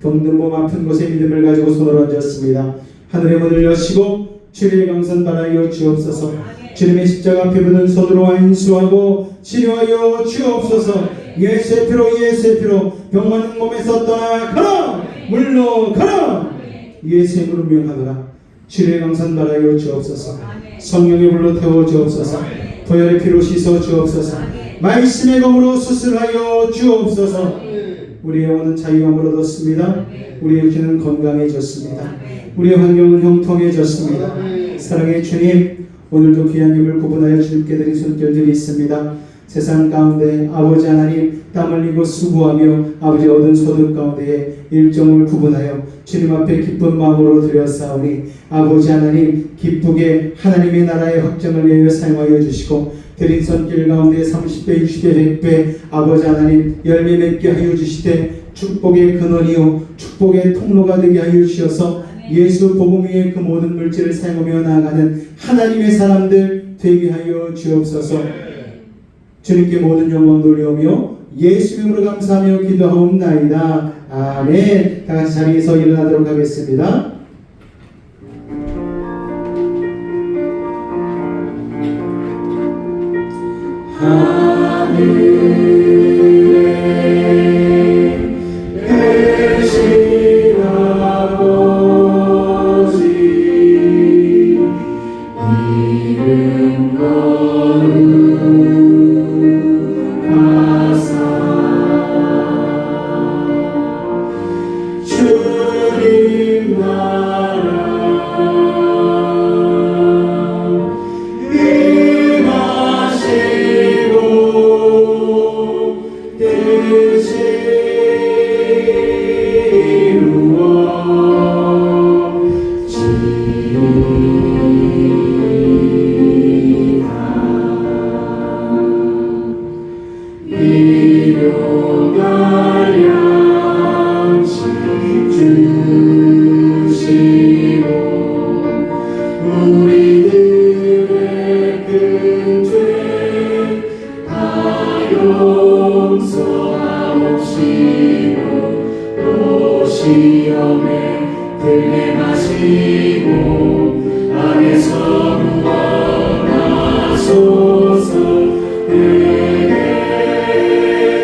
병든 몸 아픈 곳에 믿음을 가지고 손을 얹었습니다. 하늘의 문을 여시고 주의 강선 바라여 주옵소서. 주님의 십자가 앞에 붙은 손으로 인수하고 치료하여 주옵소서. 예수의 피로 병 많은 몸에서 떠나가라. 물러가라. 예수의 이름으로 명하노라. 주의 강선 바라여 주옵소서. 성령의 불로 태워 주옵소서. 보혈의 피로 씻어 주옵소서. 말씀의 검으로 수술하여 주옵소서. 우리의 영혼은 자유함을 얻었습니다. 우리의 육체는 건강해졌습니다. 우리의 환경은 형통해졌습니다. 사랑의 주님, 오늘도 귀한 예물 구분하여 주님께 드린 손길들이 있습니다. 세상 가운데 아버지 하나님 땀 흘리고 수고하며 아버지 얻은 소득 가운데에 일정을 구분하여 주님 앞에 기쁜 마음으로 드렸사오니 아버지 하나님 기쁘게 하나님의 나라의 확정을 위하여 사용하여 주시고 드린 손길 가운데 30배, 60배, 100배 아버지 하나님 열매 맺게 하여 주시되 축복의 근원이요 축복의 통로가 되게 하여 주셔서 예수 복음 위에 그 모든 물질을 사용하며 나아가는 하나님의 사람들 되게 하여 주옵소서. 주님께 모든 영광 돌려오며 예수 이름으로 감사하며 기도하옵나이다. 아멘. 다 같이 자리에서 일어나도록 하겠습니다. 시험에 들게 마시고 안에서 구원하소서. 내게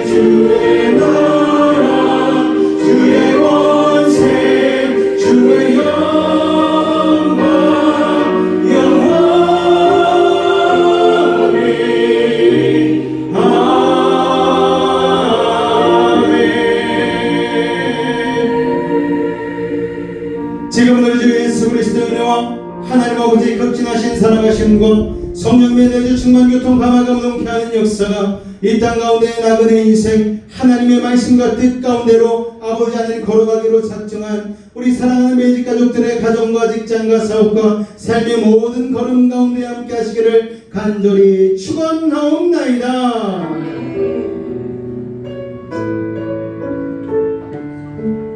주의 나라 주의 권세 주의 영광 영원히 아멘. 지금은 우리 주 예수 그리스도의 은혜와 하나님 아버지의 극진하신 사랑하신 것 성령의 내주 충만 교통 감화감 넘게 하는 역사가 이 땅 가운데 나그네 인생 하나님의 말씀과 뜻 가운데로 아버지 하나님 걸어가기로 작정한 우리 사랑하는 매직 가족들의 가정과 직장과 사업과 삶의 모든 걸음 가운데 함께 하시기를 간절히 축원하옵나이다.